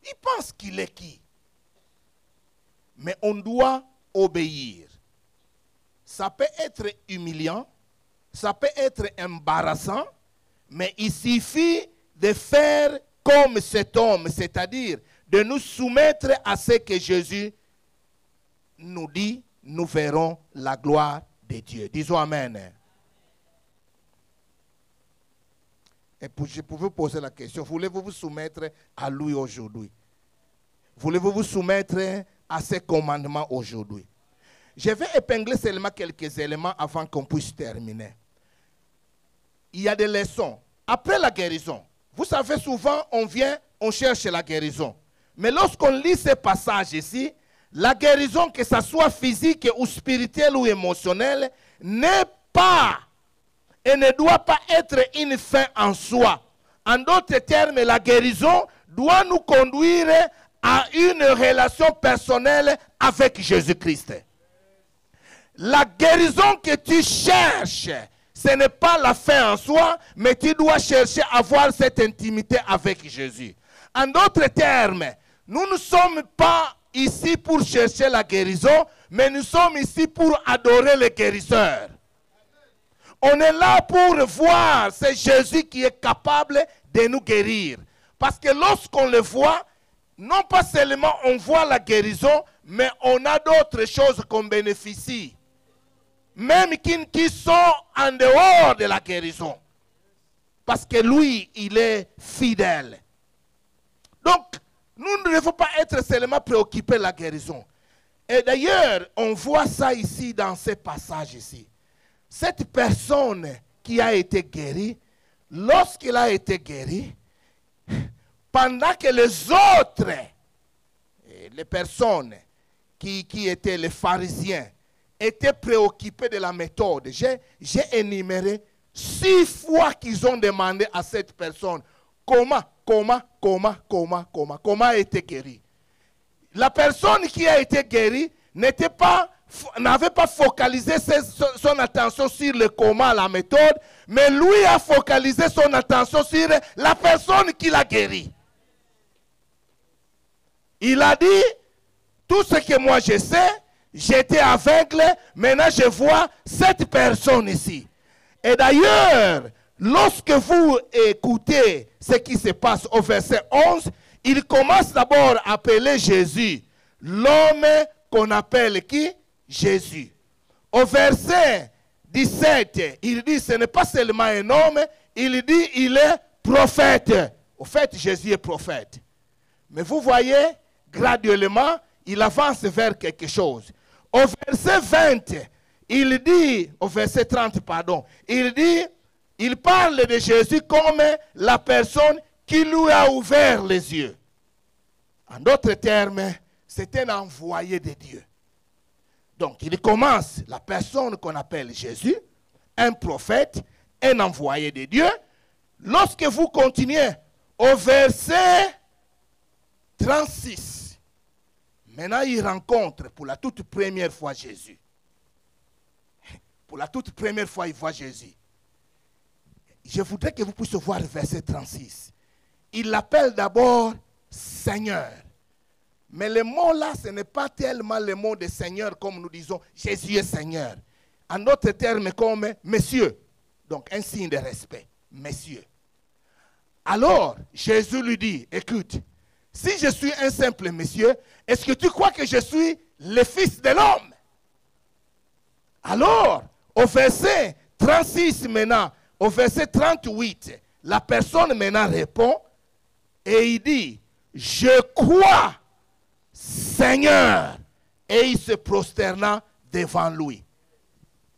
il pense qu'il est qui? Mais on doit obéir. Ça peut être humiliant, ça peut être embarrassant, mais il suffit de faire comme cet homme, c'est-à-dire de nous soumettre à ce que Jésus nous dit, nous verrons la gloire de Dieu. Disons Amen. Et je peux vous poser la question, voulez-vous vous soumettre à lui aujourd'hui? Voulez-vous vous soumettre à ces commandements aujourd'hui? Je vais épingler seulement quelques éléments avant qu'on puisse terminer. Il y a des leçons. Après la guérison, vous savez souvent on vient, on cherche la guérison. Mais lorsqu'on lit ces passages ici, la guérison, que ce soit physique ou spirituelle ou émotionnelle, n'est pas et ne doit pas être une fin en soi. En d'autres termes, la guérison doit nous conduire à une relation personnelle avec Jésus-Christ. La guérison que tu cherches, ce n'est pas la fin en soi, mais tu dois chercher à avoir cette intimité avec Jésus. En d'autres termes, nous ne sommes pas ici pour chercher la guérison, mais nous sommes ici pour adorer le guérisseur. On est là pour voir, c'est Jésus qui est capable de nous guérir. Parce que lorsqu'on le voit, non pas seulement on voit la guérison, mais on a d'autres choses qu'on bénéficie. Même qui sont en dehors de la guérison. Parce que lui, il est fidèle. Donc, nous ne devons pas être seulement préoccupés de la guérison. Et d'ailleurs, on voit ça ici dans ce passage ici. Cette personne qui a été guérie, lorsqu'il a été guéri, pendant que les autres, les personnes qui étaient les pharisiens, étaient préoccupés de la méthode, j'ai énuméré 6 fois qu'ils ont demandé à cette personne comment a été guéri. La personne qui a été guérie n'avait pas focalisé son attention sur le comment, la méthode, mais lui a focalisé son attention sur la personne qui l'a guéri. Il a dit, tout ce que moi je sais, j'étais aveugle, maintenant je vois cette personne ici. Et d'ailleurs, lorsque vous écoutez ce qui se passe au verset 11, il commence d'abord à appeler Jésus, l'homme qu'on appelle qui? Jésus. Au verset 17, il dit, ce n'est pas seulement un homme, il dit, il est prophète. Au fait, Jésus est prophète. Mais vous voyez, graduellement, il avance vers quelque chose. Au verset 20, il dit, au verset 30, pardon, il dit, il parle de Jésus comme la personne qui lui a ouvert les yeux. En d'autres termes, c'est un envoyé de Dieu. Donc, il commence la personne qu'on appelle Jésus, un prophète, un envoyé de Dieu. Lorsque vous continuez au verset 36, maintenant il rencontre pour la toute première fois Jésus. Pour la toute première fois, il voit Jésus. Je voudrais que vous puissiez voir le verset 36. Il l'appelle d'abord Seigneur. Mais le mot là, ce n'est pas tellement le mot de Seigneur comme nous disons Jésus est Seigneur. En d'autres termes comme Monsieur. Donc un signe de respect. Monsieur. Alors, Jésus lui dit, écoute, si je suis un simple monsieur, est-ce que tu crois que je suis le fils de l'homme? Alors, au verset 36 maintenant, au verset 38, la personne maintenant répond et il dit, je crois, Seigneur, et il se prosterna devant lui.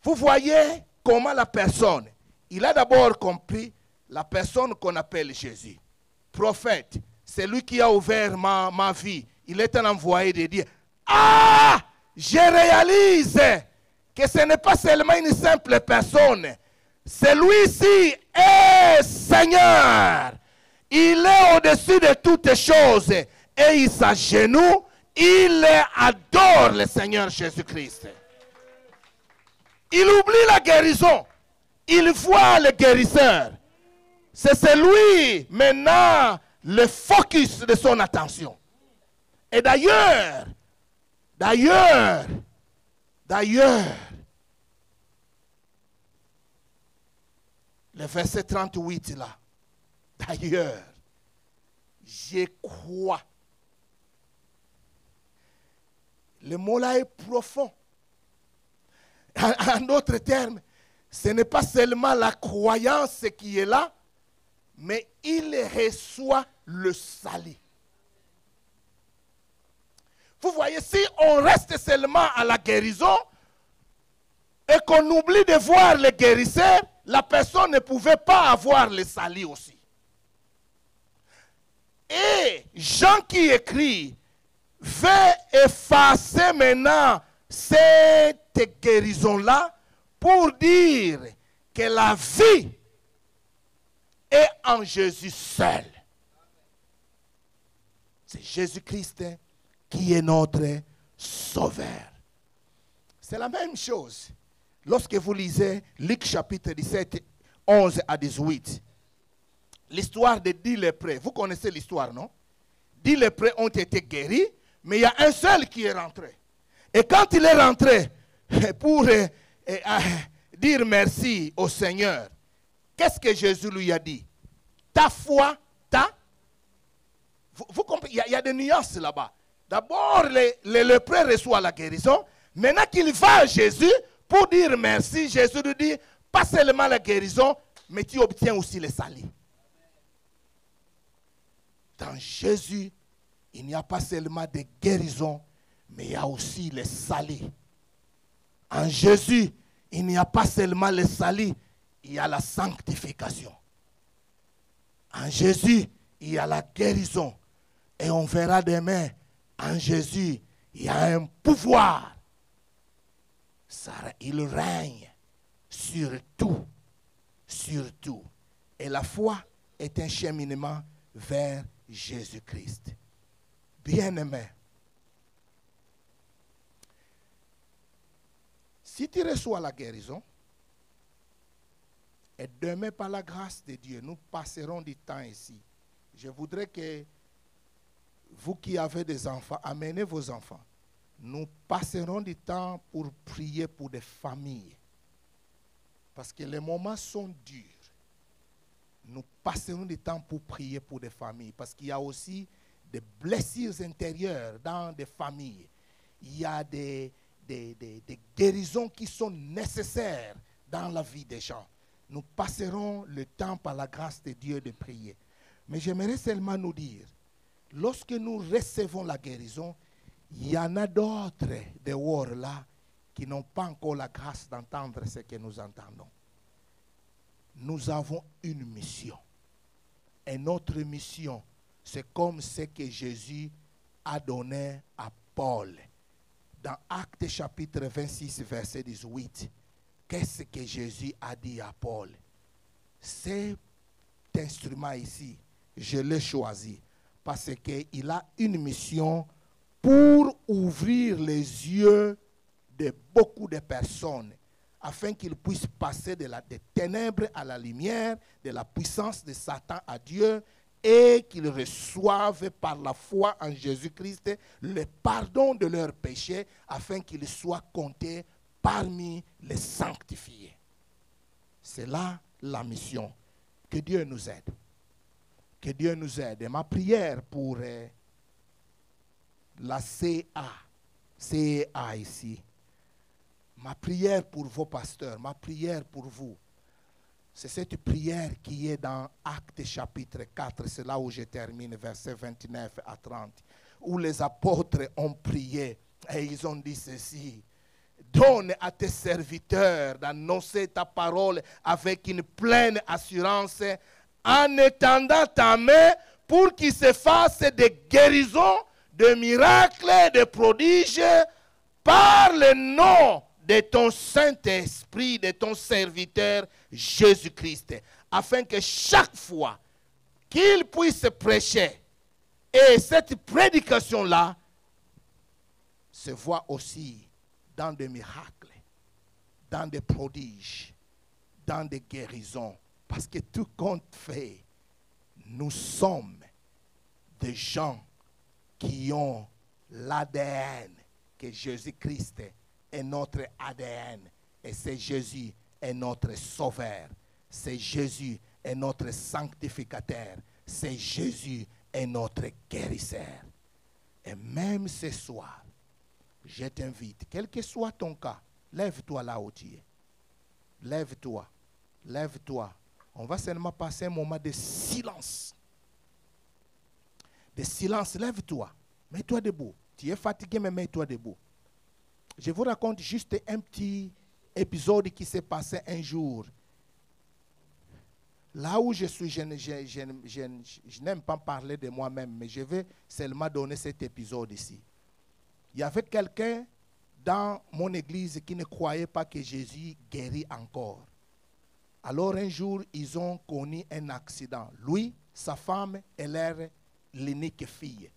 Vous voyez comment la personne, il a d'abord compris la personne qu'on appelle Jésus, prophète, c'est lui qui a ouvert ma vie, il est un envoyé de Dieu. Ah, je réalise que ce n'est pas seulement une simple personne. Celui-ci est Seigneur. Il est au-dessus de toutes choses. Et il s'agenouille, il adore le Seigneur Jésus-Christ. Il oublie la guérison. Il voit le guérisseur. C'est celui maintenant le focus de son attention. Et d'ailleurs, le verset 38 là, d'ailleurs, je crois. Le mot là est profond. En d'autres termes, ce n'est pas seulement la croyance qui est là, mais il reçoit le salut. Vous voyez, si on reste seulement à la guérison et qu'on oublie de voir le guérisseur, la personne ne pouvait pas avoir le salut aussi. Et Jean qui écrit veut effacer maintenant cette guérison-là pour dire que la vie est en Jésus seul. C'est Jésus-Christ qui est notre sauveur. C'est la même chose. Lorsque vous lisez Luc chapitre 17, 11 à 18, l'histoire de 10 lépreux, vous connaissez l'histoire, non? 10 lépreux ont été guéris, mais il y a un seul qui est rentré. Et quand il est rentré pour dire merci au Seigneur, qu'est-ce que Jésus lui a dit? Ta foi, vous comprenez, il y a des nuances là-bas. D'abord, le lépreux reçoit la guérison. Maintenant qu'il va à Jésus pour dire merci, Jésus lui dit, pas seulement la guérison, mais tu obtiens aussi le salut. Dans Jésus, il n'y a pas seulement de guérison, mais il y a aussi le salut. En Jésus, il n'y a pas seulement le salut, il y a la sanctification. En Jésus, il y a la guérison. Et on verra demain, en Jésus, il y a un pouvoir. Il règne sur tout. Sur tout. Et la foi est un cheminement vers Jésus-Christ. Bien-aimé, si tu reçois la guérison, et demain par la grâce de Dieu, nous passerons du temps ici. Je voudrais que vous qui avez des enfants, amenez vos enfants. Nous passerons du temps pour prier pour des familles. Parce que les moments sont durs. Nous passerons du temps pour prier pour des familles. Parce qu'il y a aussi des blessures intérieures dans des familles. Il y a des guérisons qui sont nécessaires dans la vie des gens. Nous passerons le temps par la grâce de Dieu de prier. Mais j'aimerais seulement nous dire, lorsque nous recevons la guérison, il y en a d'autres dehors là qui n'ont pas encore la grâce d'entendre ce que nous entendons. Nous avons une mission. Et notre mission, c'est comme ce que Jésus a donné à Paul. Dans Actes chapitre 26, verset 18, qu'est-ce que Jésus a dit à Paul? Cet instrument ici, je l'ai choisi parce qu'il a une mission pour ouvrir les yeux de beaucoup de personnes afin qu'ils puissent passer des ténèbres à la lumière, de la puissance de Satan à Dieu, et qu'ils reçoivent par la foi en Jésus-Christ le pardon de leurs péchés afin qu'ils soient comptés parmi les sanctifiés. C'est là la mission. Que Dieu nous aide. Que Dieu nous aide. Et ma prière pour la CA ici, ma prière pour vos pasteurs, ma prière pour vous, c'est cette prière qui est dans Actes chapitre 4, c'est là où je termine, versets 29 à 30, où les apôtres ont prié et ils ont dit ceci: donne à tes serviteurs d'annoncer ta parole avec une pleine assurance en étendant ta main pour qu'ils se fassent des guérisons, de miracles et de prodiges par le nom de ton Saint-Esprit, de ton serviteur Jésus-Christ, afin que chaque fois qu'il puisse prêcher, et cette prédication-là se voit aussi dans des miracles, dans des prodiges, dans des guérisons, parce que tout compte fait, nous sommes des gens qui ont l'ADN que Jésus-Christ est notre ADN. Et c'est Jésus est notre sauveur. C'est Jésus est notre sanctificateur. C'est Jésus est notre guérisseur. Et même ce soir, je t'invite, quel que soit ton cas, lève-toi là où tu es. Lève-toi. Lève-toi. On va seulement passer un moment de silence. De silence, lève-toi. Mets-toi debout. Tu es fatigué, mais mets-toi debout. Je vous raconte juste un petit épisode qui s'est passé un jour. Là où je suis, je n'aime pas parler de moi-même, mais je vais seulement donner cet épisode ici. Il y avait quelqu'un dans mon église qui ne croyait pas que Jésus guérit encore. Alors un jour, ils ont connu un accident. Lui, sa femme et leur l'unique fille.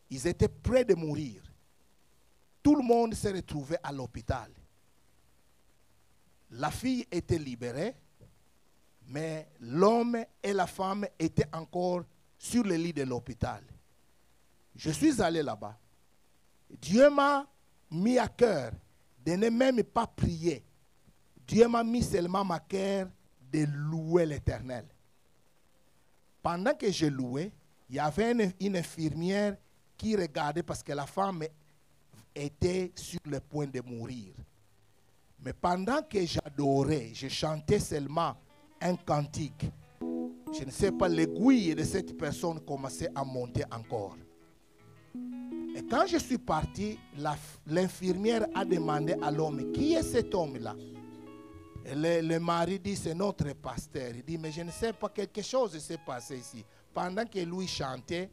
Ils étaient près de mourir. Tout le monde s'est retrouvé à l'hôpital. La fille était libérée, mais l'homme et la femme étaient encore sur le lit de l'hôpital. Je suis allé là-bas. Dieu m'a mis à cœur de ne même pas prier, Dieu m'a mis seulement ma cœur de louer l'Éternel. Pendant que je louais, il y avait une infirmière qui regardait parce que la femme était sur le point de mourir. Mais pendant que j'adorais, je chantais seulement un cantique. Je ne sais pas, l'aiguille de cette personne commençait à monter encore. Et quand je suis parti, l'infirmière a demandé à l'homme, qui est cet homme-là? Le mari dit, c'est notre pasteur. Il dit, mais je ne sais pas, quelque chose s'est passé ici. Pendant que lui chantait,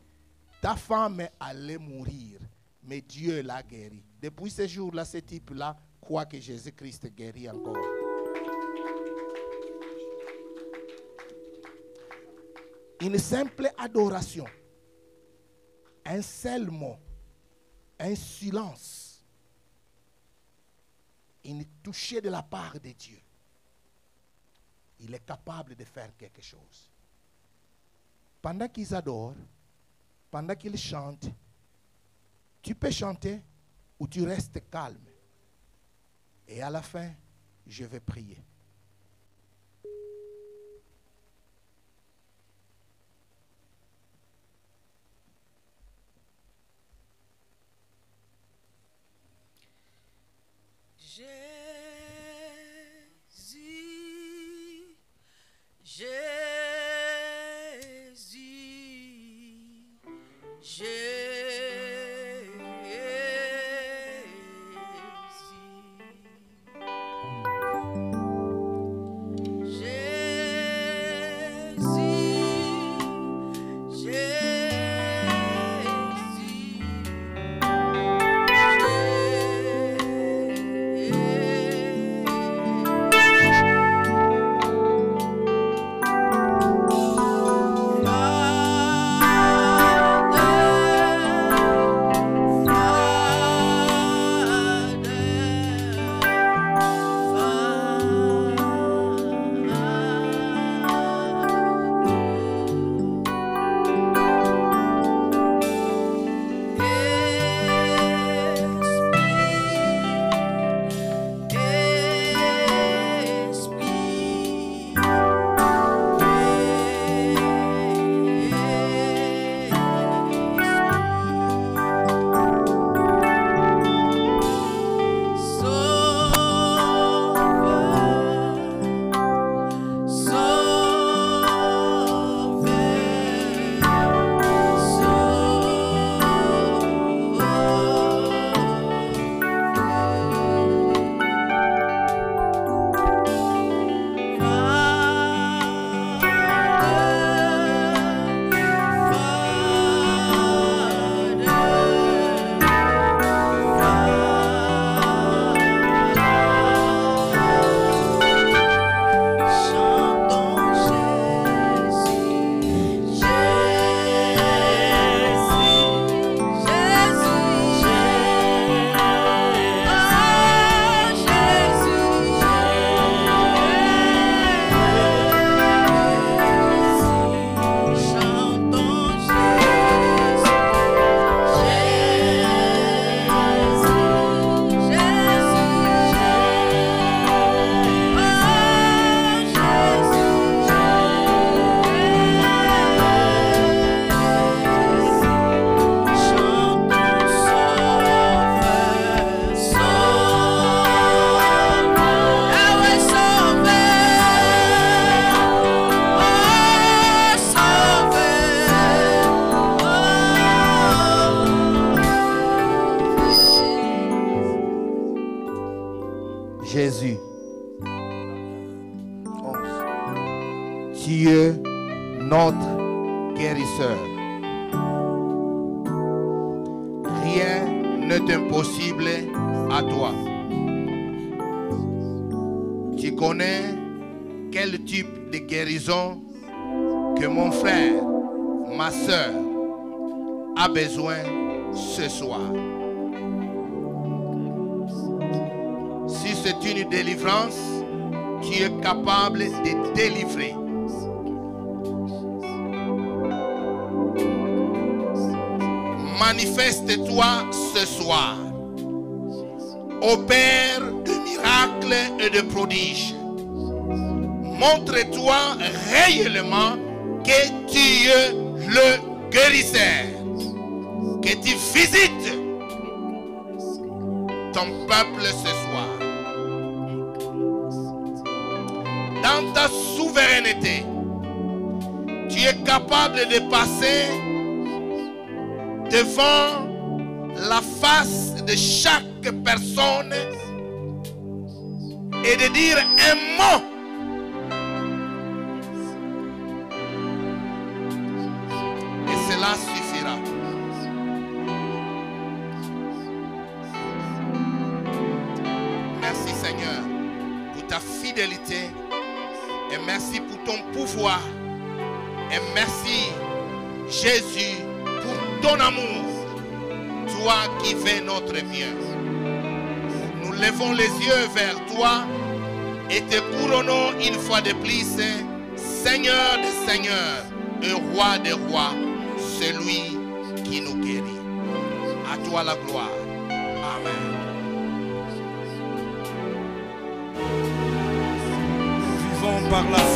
ta femme allait mourir, mais Dieu l'a guéri. Depuis ce jour-là, ce type-là croit que Jésus-Christ guérit encore. Une simple adoration, un seul mot, un silence, une touchée de la part de Dieu. Il est capable de faire quelque chose. Pendant qu'ils adorent, pendant qu'ils chantent, tu peux chanter ou tu restes calme. Et à la fin, je vais prier. Jésus. Dieu, notre guérisseur. Rien n'est impossible à toi. Tu connais quel type de guérison que mon frère, ma soeur a besoin ce soir. Si c'est une délivrance, tu es capable de délivrer. Manifeste-toi ce soir. Opère de miracles. miracles et de prodiges. Montre-toi réellement que tu es le guérisseur. Que tu visites ton peuple ce soir. Dans ta souveraineté, tu es capable de passer devant la face de chaque personne et de dire un mot. Et cela suffira. Merci Seigneur pour ta fidélité et merci pour ton pouvoir et merci Jésus pour ton amour, toi qui fais notre bien. Nous levons les yeux vers toi et te couronnons une fois de plus, Seigneur des Seigneurs et Roi des Rois, celui qui nous guérit. À toi la gloire. Amen. Nous vivons par la